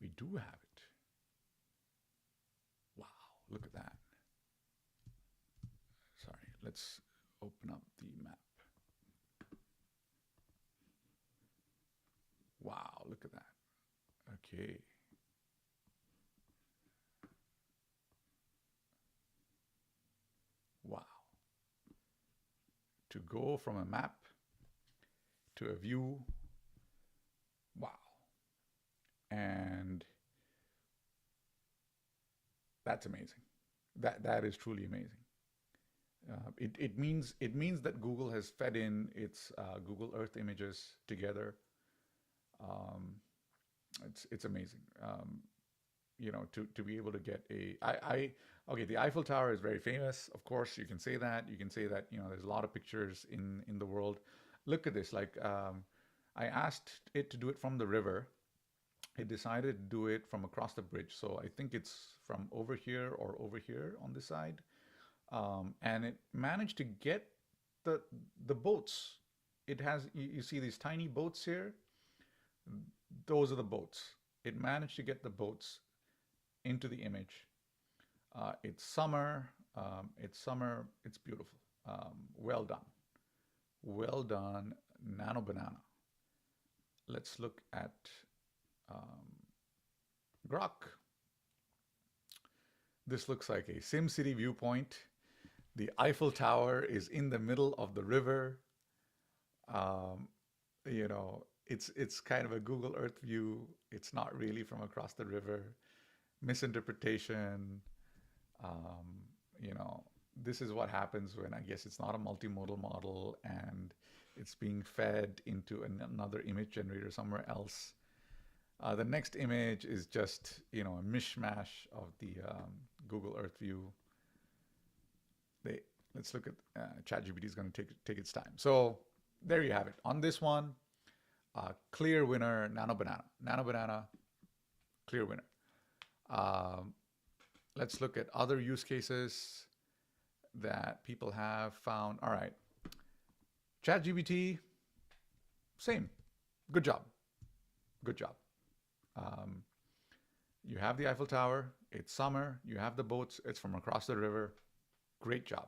[SPEAKER 1] We do have it. Wow, look at that. Sorry, let's open up the map. Wow, look at that. Okay. Wow. To go from a map to a view. Wow. And that's amazing. That is truly amazing. It means that Google has fed in its Google Earth images together. It's amazing. To be able to get okay, the Eiffel Tower is very famous. Of course, you can say that. You can say that, there's a lot of pictures in the world. Look at this. Like, I asked it to do it from the river. It decided to do it from across the bridge. So I think it's from over here or over here on this side. And it managed to get the boats. It has, you see these tiny boats here? Those are the boats. It managed to get the boats into the image. It's summer. It's beautiful. Well done. Well done, Nano Banana. Let's look at Grok. This looks like a SimCity viewpoint. The Eiffel Tower is in the middle of the river. Um, it's kind of a Google Earth view. It's not really from across the river. Misinterpretation. Um, you know, this is what happens when I guess it's not a multimodal model and it's being fed into another image generator somewhere else. The next image is just a mishmash of the Google Earth view. They Let's look at ChatGPT is going to take its time. So there you have it. On this one, clear winner, Nano Banana. Nano Banana, clear winner. Um, let's look at other use cases that people have found. All right, ChatGPT, same. Good job. Good job. Um, you have the Eiffel Tower. It's summer. You have the boats. It's from across the river. Great job.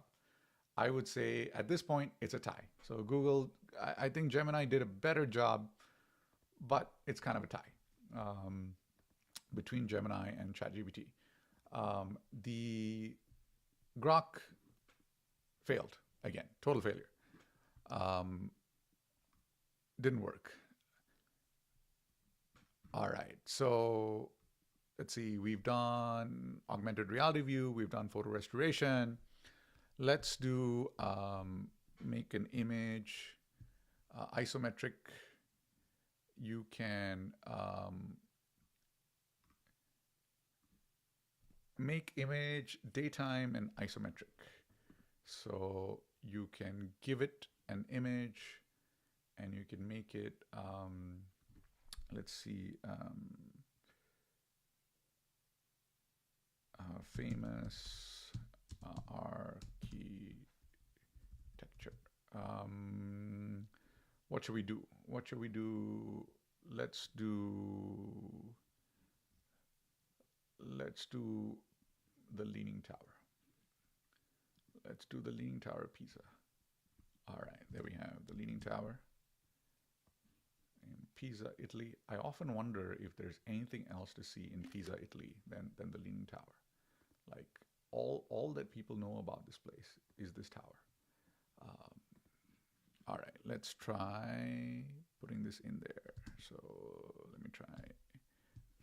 [SPEAKER 1] I would say at this point, it's a tie. So Google, I think Gemini did a better job, but it's kind of a tie between Gemini and ChatGPT. The Grok failed again, total failure. Um, didn't work. All right, so let's see. We've done augmented reality view. We've done photo restoration. Let's do make an image isometric. You can make image daytime and isometric. So you can give it an image and you can make it, let's see, famous architecture. What should we do? What should we do? Let's do the Leaning Tower. Let's do the Leaning Tower of Pisa. All right, there we have the Leaning Tower in Pisa, Italy. I often wonder if there's anything else to see in Pisa, Italy than the Leaning Tower. Like all that people know about this place is this tower. All right, let's try putting this in there. So let me try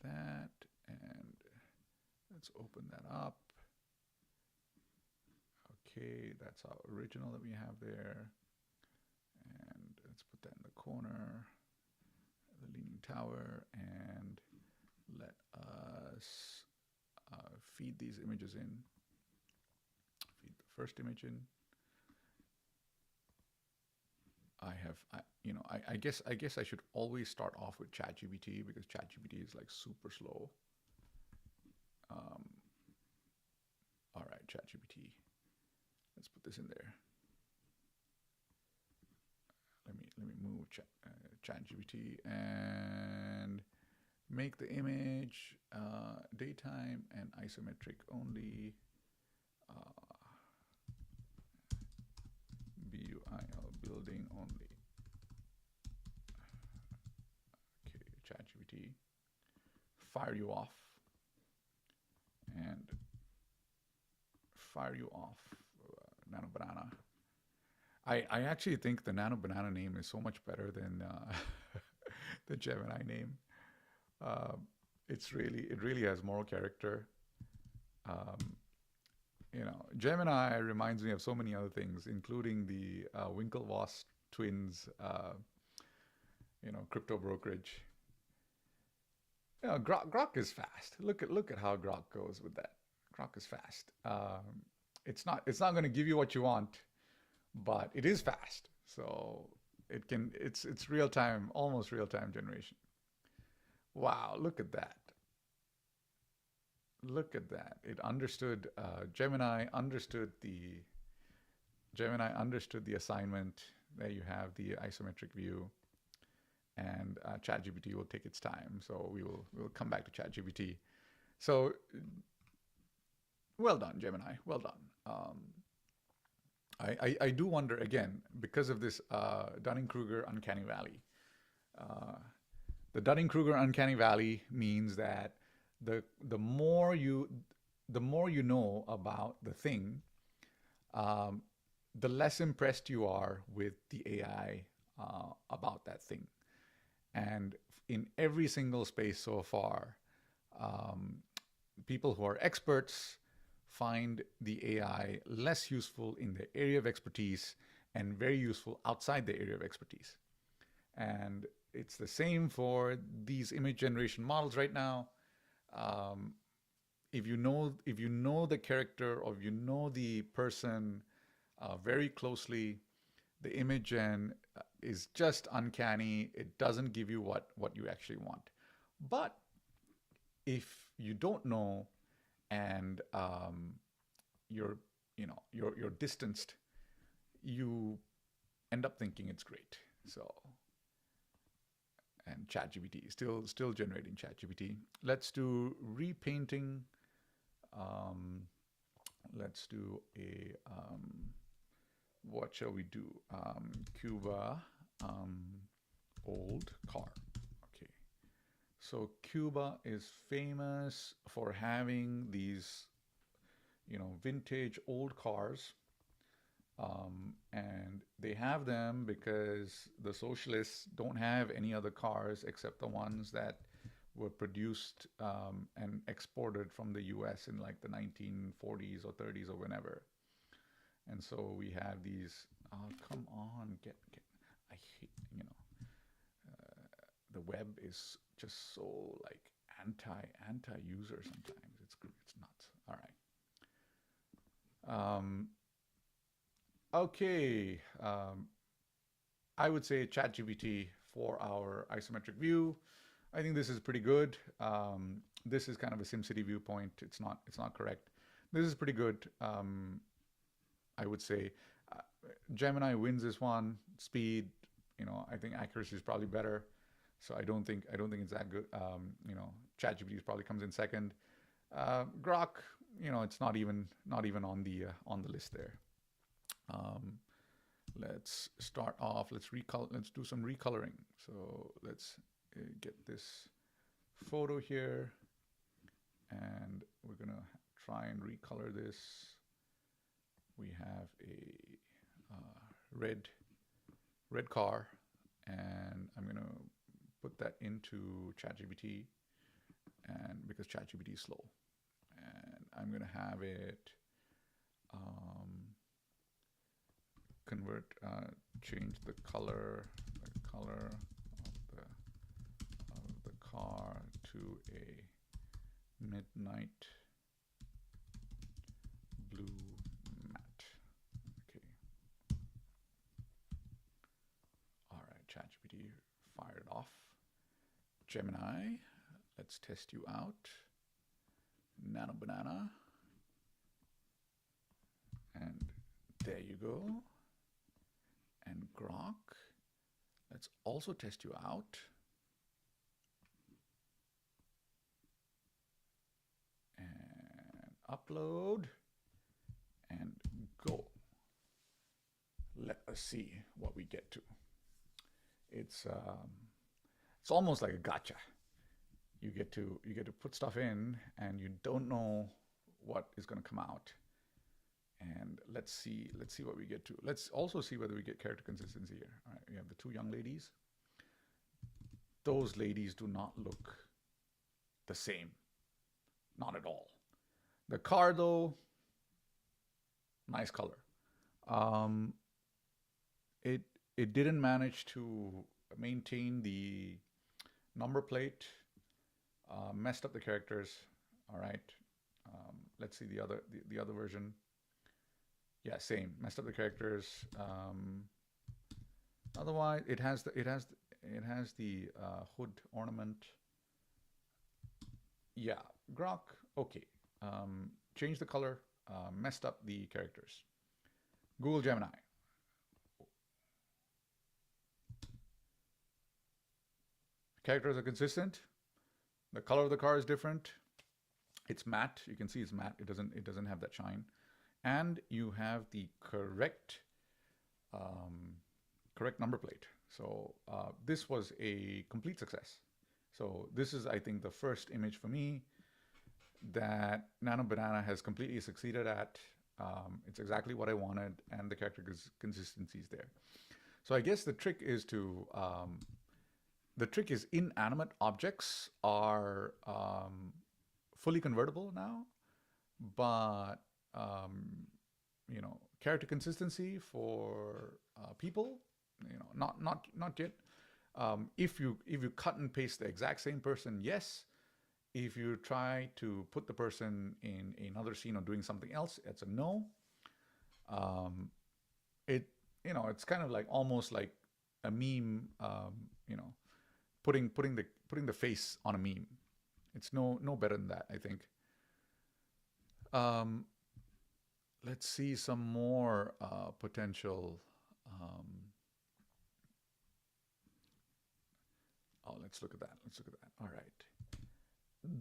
[SPEAKER 1] that and let's open that up. Okay, that's our original that we have there. And let's put that in the corner, the Leaning Tower, and let us feed these images in. Feed the first image in. I guess I should always start off with ChatGPT because ChatGPT is like super slow. All right, ChatGPT. Let's put this in there. Let me move ChatGPT and make the image daytime and isometric only. BUIL building only. Okay, ChatGPT. Fire you off. And fire you off, Nano Banana. I actually think the Nano Banana name is so much better than the Gemini name. It really has moral character. Gemini reminds me of so many other things, including the Winklevoss twins, crypto brokerage. Grok is fast. Look at how Grok goes with that. Grok is fast. It's not going to give you what you want, but it is fast. So it's real time, almost real time generation. Wow, look at that. Look at that. It understood Gemini understood the assignment. There you have the isometric view, and ChatGPT will take its time. So we'll come back to ChatGPT. So well done, Gemini. Well done. I do wonder again because of this Dunning-Kruger uncanny valley. The Dunning-Kruger uncanny valley means that the more you know about the thing, um, the less impressed you are with the AI about that thing. And in every single space so far, um, people who are experts find the AI less useful in their area of expertise and very useful outside the area of expertise. And it's the same for these image generation models right now. Um, if you know the character, or if you know the person very closely, the image gen is just uncanny. It doesn't give you what you actually want. But if you don't know, and you're you're distanced, you end up thinking it's great. So, and ChatGPT still generating ChatGPT. Let's do repainting. Um, let's do a what shall we do? Cuba, um, old car. Okay. So Cuba is famous for having these, vintage old cars. And they have them because the socialists don't have any other cars except the ones that were produced and exported from the US in like the 1940s or 30s or whenever. And so we have these. Oh, come on, get. I hate. The web is just so like anti user sometimes. It's nuts. All right. Okay. I would say ChatGPT for our isometric view. I think this is pretty good. This is kind of a SimCity viewpoint. It's not correct. This is pretty good. I would say uh, Gemini wins this one. Speed, I think accuracy is probably better. So I don't think it's that good. ChatGPT probably comes in second. Grok, it's not even on the list there. Um, let's start off. Let's do some recoloring. So let's get this photo here, and we're gonna try and recolor this. We have a red car, and I'm gonna put that into ChatGPT, and because ChatGPT is slow, and I'm gonna have it convert, change the color of the car to a midnight blue matte. Okay. All right, ChatGPT fired off. Gemini, let's test you out. Nano banana. And there you go. And Grok, let's also test you out. And upload. And go. Let us see what we get to. It's almost like a gotcha. You get to put stuff in, and you don't know what is going to come out. And let's see what we get to. Let's also see whether we get character consistency here. All right, we have the two young ladies. Those ladies do not look the same. Not at all. The car, though, nice color. Um, it it didn't manage to maintain the number plate. Messed up the characters. All right. Let's see the other version. Yeah, same. Messed up the characters. Otherwise, it has the hood ornament. Yeah, Grok. Okay. Change the color. Messed up the characters. Google Gemini. Characters are consistent. The color of the car is different. It's matte. You can see it's matte. It doesn't have that shine. And you have the um, correct number plate. So this was a complete success. So this is, I think, the first image for me that Nano Banana has completely succeeded at. It's exactly what I wanted, and the character consistency is there. So I guess the trick is inanimate objects are fully convertible now, but character consistency for people, not yet. If you cut and paste the exact same person, yes. If you try to put the person in another scene or doing something else, it's a no. Um, it it's kind of like almost like a meme. Putting the face on a meme. It's no better than that, I think. Um, let's see some more potential. Um, let's look at that. Let's look at that. All right.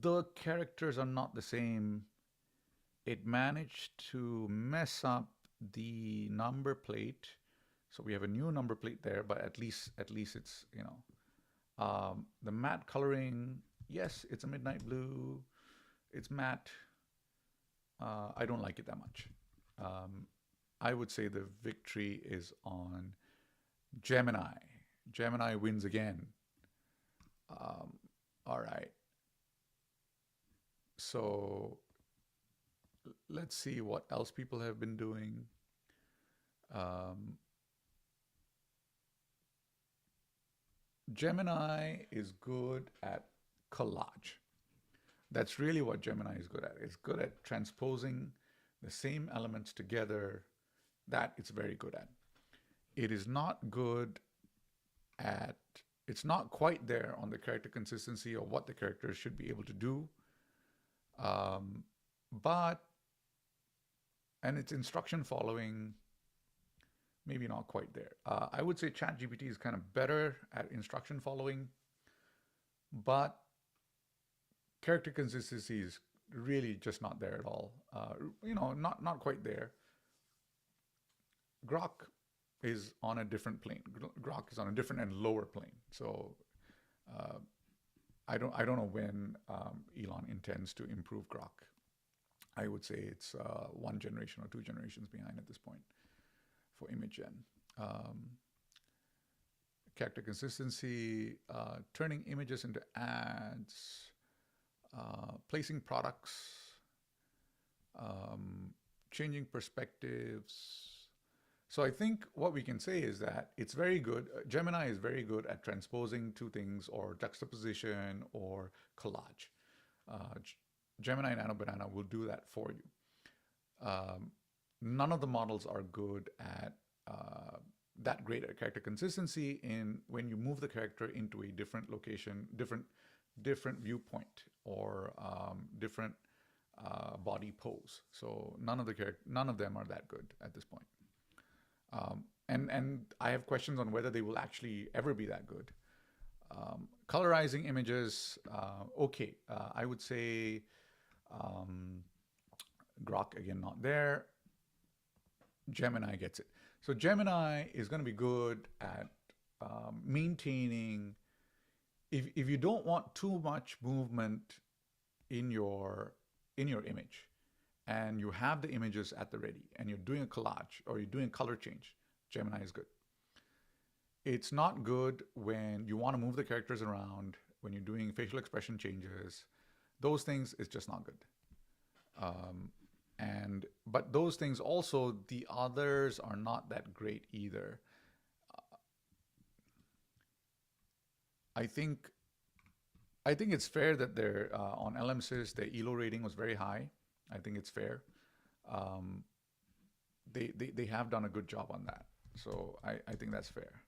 [SPEAKER 1] The characters are not the same. It managed to mess up the number plate. So we have a new number plate there, but at least it's the matte coloring. Yes, it's a midnight blue. It's matte. I don't like it that much. Um, I would say the victory is on Gemini. Gemini wins again. Um, all right. So let's see what else people have been doing. Um, Gemini is good at collage. That's really what Gemini is good at. It's good at transposing the same elements together. That it's very good at. It is not good at, it's not quite there on the character consistency or what the characters should be able to do. Um, but, and its instruction following, maybe not quite there. I would say ChatGPT is kind of better at instruction following, but character consistency is really just not there at all. Not quite there. Grok is on a different plane. Grok is on a different and lower plane. So uh, I don't know when Elon intends to improve Grok. I would say it's one generation or two generations behind at this point for image gen. Um, Character consistency, turning images into ads, placing products, um, changing perspectives. So I think what we can say is that it's very good. Gemini is very good at transposing two things or juxtaposition or collage. Uh, Gemini Nano Banana will do that for you. None of the models are good at that great at character consistency in when you move the character into a different location, different viewpoint, or different body pose. So none of them are that good at this point. And I have questions on whether they will actually ever be that good. Colorizing images, okay. I would say Grok again not there. Gemini gets it. So Gemini is going to be good at maintaining. If you don't want too much movement in your image, and you have the images at the ready, and you're doing a collage or you're doing a color change, Gemini is good. It's not good when you want to move the characters around, when you're doing facial expression changes. Those things is just not good. Um, but those things also, the others are not that great either. I think I think it's fair that they're on LMSys, the ELO rating was very high. I think it's fair. Um, they have done a good job on that. So I think that's fair.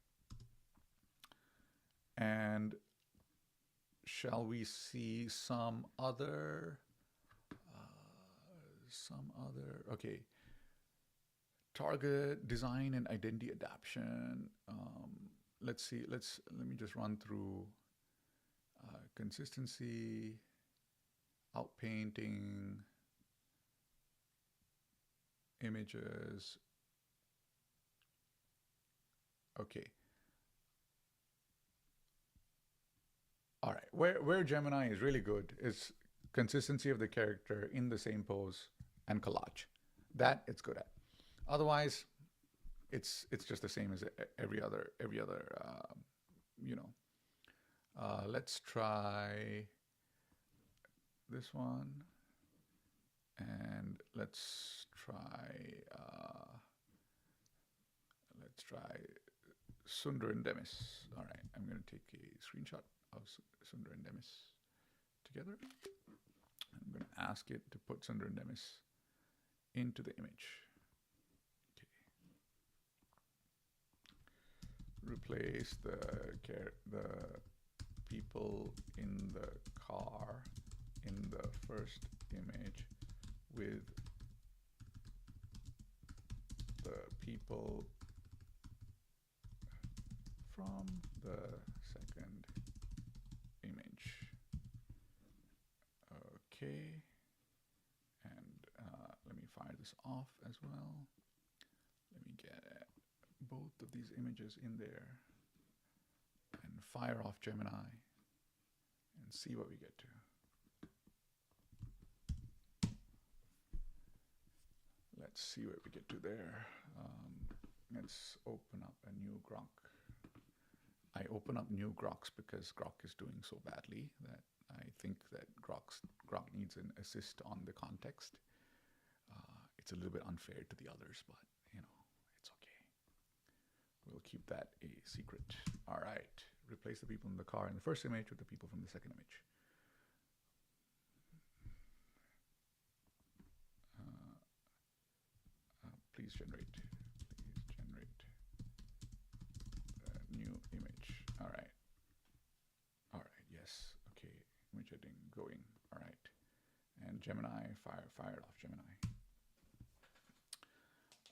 [SPEAKER 1] And shall we see okay, target design and identity adaptation. Let me just run through consistency, outpainting, images. Okay. All right. Where Gemini is really good is consistency of the character in the same pose, and collage. That it's good at. Otherwise, it's just the same as every other you know. Let's try this one, and uh, let's try Sundar and Demis. All right, I'm going to take a screenshot of Sundar and Demis together. I'm going to ask it to put Sundar and Demis into the image. Okay. Replace the people in the car in the first image with the people from the second image. Okay, and let me fire this off as well. Let me get both of these images in there and fire off Gemini and see what we get to. Let's see what we get to there. Let's open up a new Grok. I open up new Groks because Grok is doing so badly that I think that Grok needs an assist on the context. It's a little bit unfair to the others, but it's okay. We'll keep that a secret. All right. Replace the people in the car in the first image with the people from the second image. Please generate a new image. All right, yes, okay, image editing going. All right, and Gemini, fire it off, Gemini.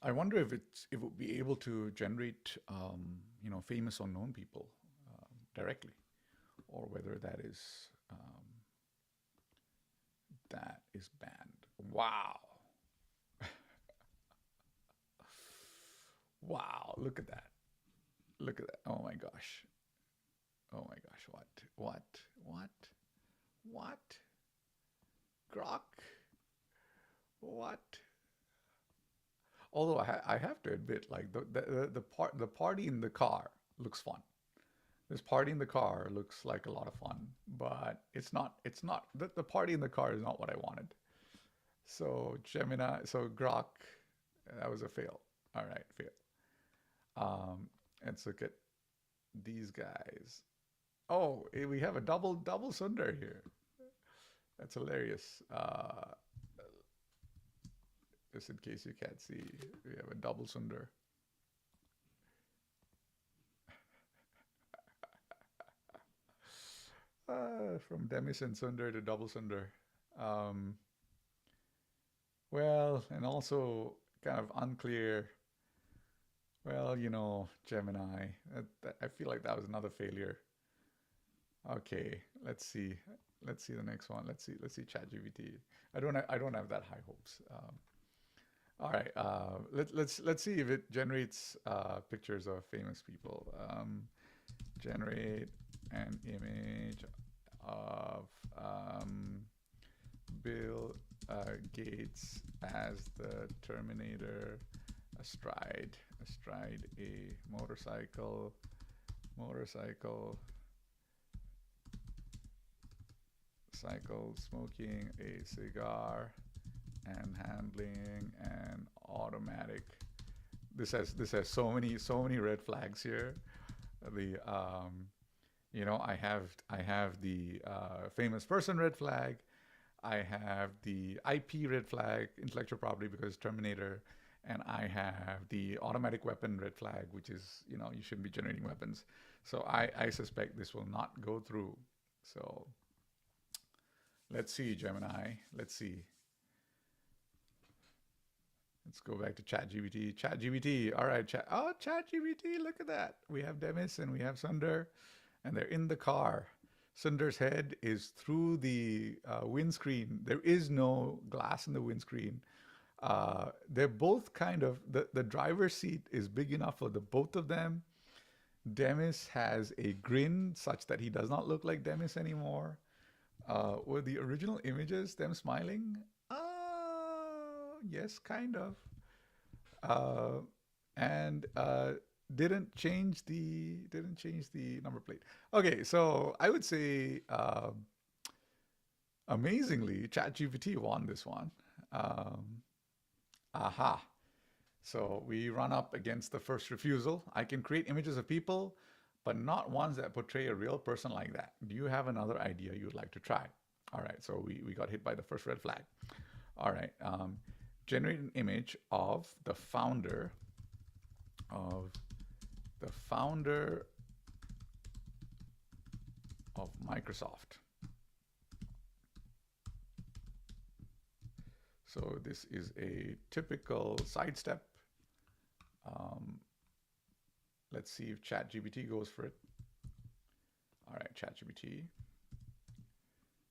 [SPEAKER 1] I wonder if it would be able to generate famous or known people directly, or whether that is banned. Wow. Wow, look at that. Look at that. Oh my gosh. Oh my gosh. What? Grok? What? Although I have to admit, like the party in the car looks fun. This party in the car looks like a lot of fun, but it's not. The party in the car is not what I wanted. So Grok, that was a fail. All right, fail. Let's look at these guys. Oh, we have a double Sundar here. That's hilarious. Just in case you can't see, we have a double Sundar. From Demis and Sundar to double Sundar. Well, and also kind of unclear. Well, Gemini. I feel like that was another failure. Okay, let's see. Let's see the next one. Let's see ChatGPT. I don't have that high hopes. All right. Let's see if it generates pictures of famous people. Generate an image of Bill Gates as the Terminator astride a motorcycle, smoking a cigar and handling an automatic. This has so many red flags here. I have the famous person red flag. I have the IP red flag, intellectual property, because Terminator, and I have the automatic weapon red flag, which is you shouldn't be generating weapons. So I suspect this will not go through. So let's see, Gemini. Let's see. Let's go back to ChatGPT. ChatGPT. All right, ChatGPT. Look at that. We have Demis and we have Sundar, and they're in the car. Sundar's head is through the windscreen. There is no glass in the windscreen. They're both kind of the driver's seat is big enough for the both of them. Demis has a grin such that he does not look like Demis anymore. Were the original images them smiling? Yes, kind of. Uh, and didn't change the number plate. Okay, so I would say amazingly, ChatGPT won this one. Um, aha. So we run up against the first refusal. I can create images of people, but not ones that portray a real person like that. Do you have another idea you'd like to try? All right, so we got hit by the first red flag. All right, generate an image of of the founder of Microsoft. So this is a typical sidestep. Um, let's see if ChatGPT goes for it. All right, ChatGPT.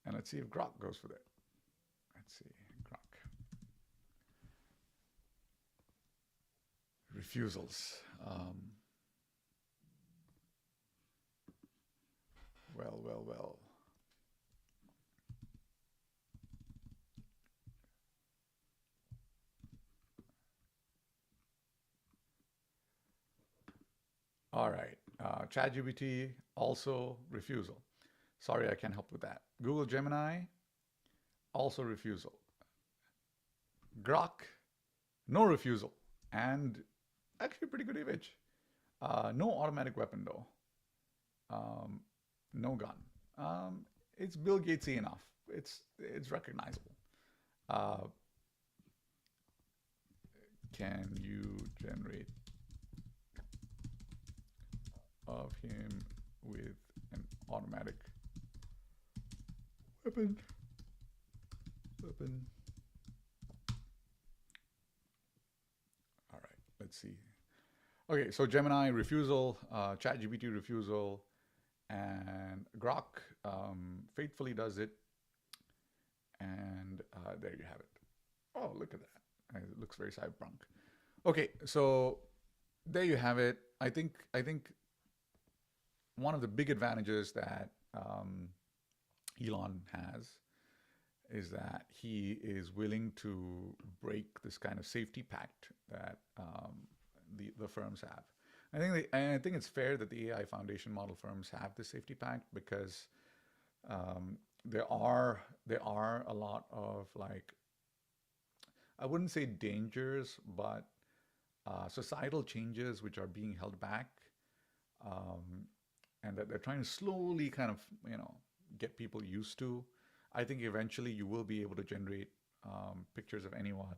[SPEAKER 1] And let's see if Grok goes for it. Let's see, Grok. Refusals. Well. All right. ChatGPT also refusal. Sorry, I can't help with that. Google Gemini also refusal. Grok, no refusal. And actually, pretty good image. No automatic weapon though. Um, no gun. It's Bill Gatesy enough. It's recognizable. Uh, can you generate of him with an automatic weapon? All right, let's see. Okay, so Gemini refusal, ChatGPT refusal, and Grok faithfully does it. And there you have it. Oh, look at that! It looks very cyberpunk. Okay, so there you have it. I think one of the big advantages that Elon has is that he is willing to break this kind of safety pact that the firms have. I think it's fair that the AI foundation model firms have this safety pact because there are a lot of, like, I wouldn't say dangers, but societal changes which are being held back, um, and that they're trying to slowly kind of get people used to. I think eventually you will be able to generate pictures of anyone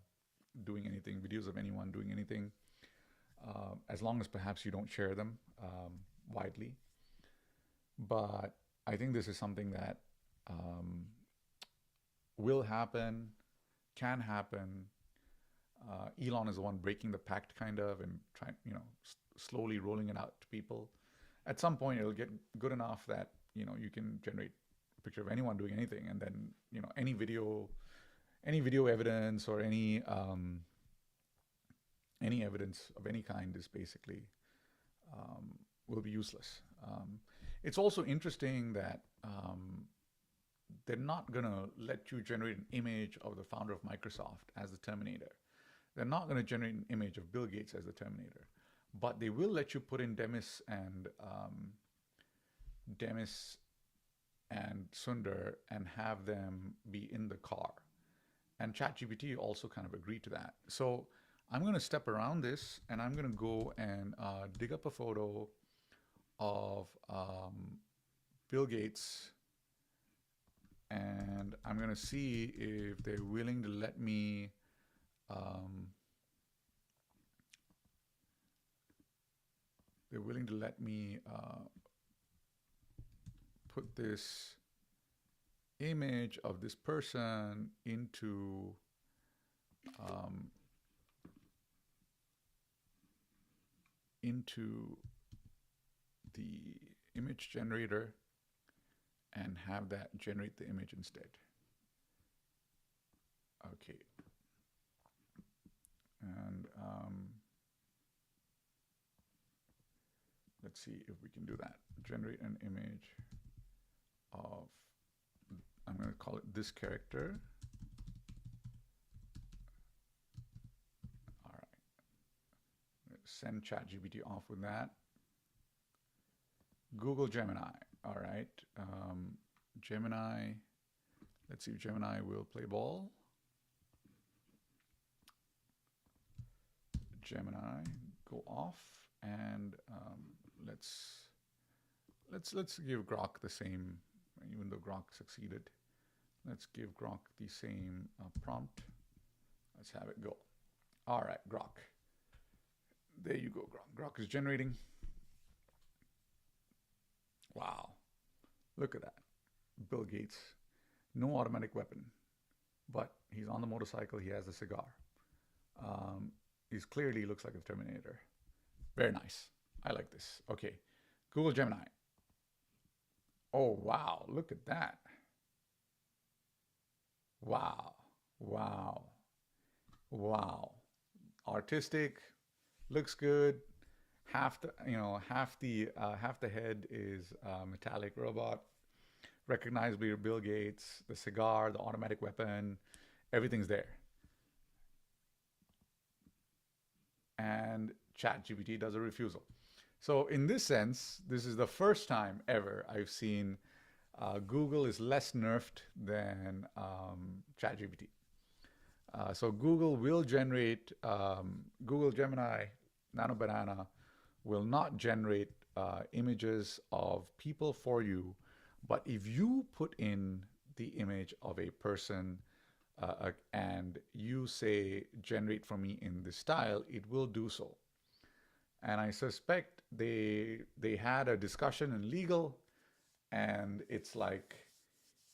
[SPEAKER 1] doing anything, videos of anyone doing anything, as long as perhaps you don't share them widely. But I think this is something that um, will happen, can happen. Elon is the one breaking the pact, kind of, and trying, slowly rolling it out to people. At some point, it'll get good enough that you can generate a picture of anyone doing anything, and then any video evidence or any evidence of any kind is basically will be useless. It's also interesting that they're not going to let you generate an image of the founder of Microsoft as the Terminator. They're not going to generate an image of Bill Gates as the Terminator, but they will let you put in Demis and Sundar and have them be in the car. And ChatGPT also kind of agreed to that. So I'm going to step around this and I'm going to go and dig up a photo of Bill Gates, and I'm going to see if they're willing to let me um, put this image of this person um, into the image generator and have that generate the image instead. Okay. And let's see if we can do that. Generate an image of, I'm going to call it this character. All right. Send ChatGPT off with that. Google Gemini. All right. Gemini. Let's see if Gemini will play ball. Gemini, go off, and let's give Grok the same. Even though Grok succeeded, let's give Grok the same prompt. Let's have it go. All right, Grok. There you go, Grok. Grok is generating. Wow, look at that. Bill Gates, no automatic weapon, but he's on the motorcycle. He has a cigar. He clearly looks like a Terminator. Very nice. I like this. Okay, Google Gemini. Oh, wow, look at that. Wow, wow, wow. Artistic, looks good. Half the head is metallic robot. Recognizably Bill Gates, the cigar, the automatic weapon, everything's there. And ChatGPT does a refusal. So in this sense, this is the first time ever I've seen Google is less nerfed than ChatGPT. So Google will generate, Google Gemini Nano Banana will not generate images of people for you, but if you put in the image of a person and you say, generate for me in this style, it will do so. And I suspect they had a discussion in legal, and it's like,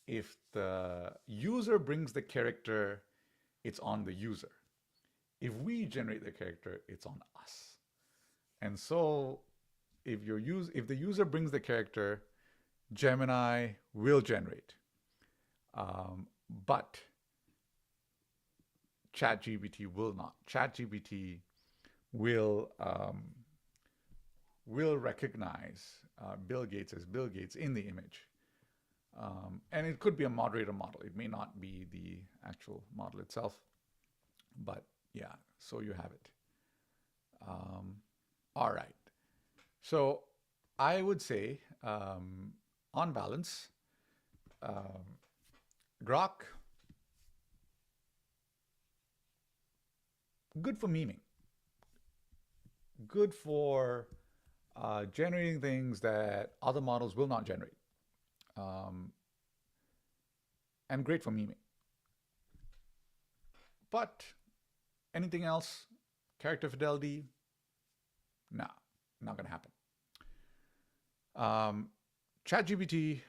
[SPEAKER 1] if the user brings the character, it's on the user. If we generate the character, it's on us. And so if the user brings the character, Gemini will generate. But ChatGPT will not. ChatGPT will recognize Bill Gates as Bill Gates in the image. And it could be a moderator model. It may not be the actual model itself. But yeah, so you have it. All right. So I would say, on balance, Grok, good for memeing. Good for generating things that other models will not generate. And great for memeing. But anything else, character fidelity, nah, not going to happen. ChatGPT,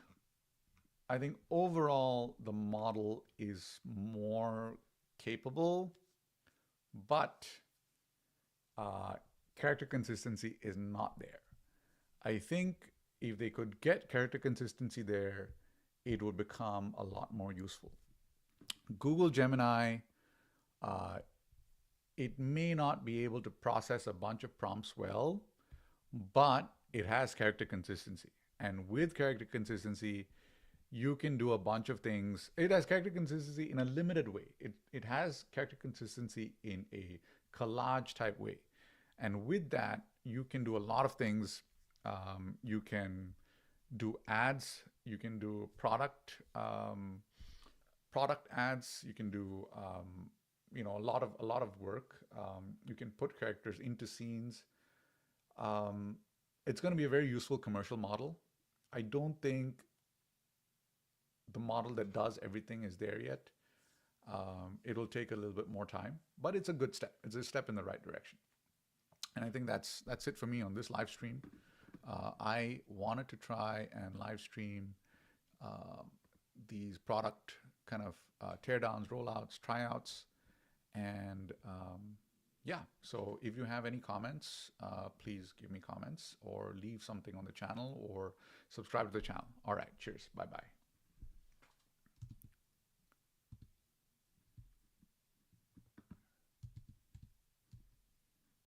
[SPEAKER 1] I think overall the model is more capable, but character consistency is not there. I think if they could get character consistency there, it would become a lot more useful. Google Gemini, it may not be able to process a bunch of prompts well, but it has character consistency. And with character consistency, you can do a bunch of things. It has character consistency in a limited way. It has character consistency in a collage type way. And with that, you can do a lot of things. You can do ads. You can do product ads. You can do a lot of work. You can put characters into scenes. It's going to be a very useful commercial model. I don't think the model that does everything is there yet. It'll take a little bit more time, but it's a good step. It's a step in the right direction. And I think that's it for me on this live stream. I wanted to try and live stream these product kind of teardowns, rollouts, tryouts. And yeah, so if you have any comments, please give me comments or leave something on the channel or subscribe to the channel. All right, cheers. Bye-bye.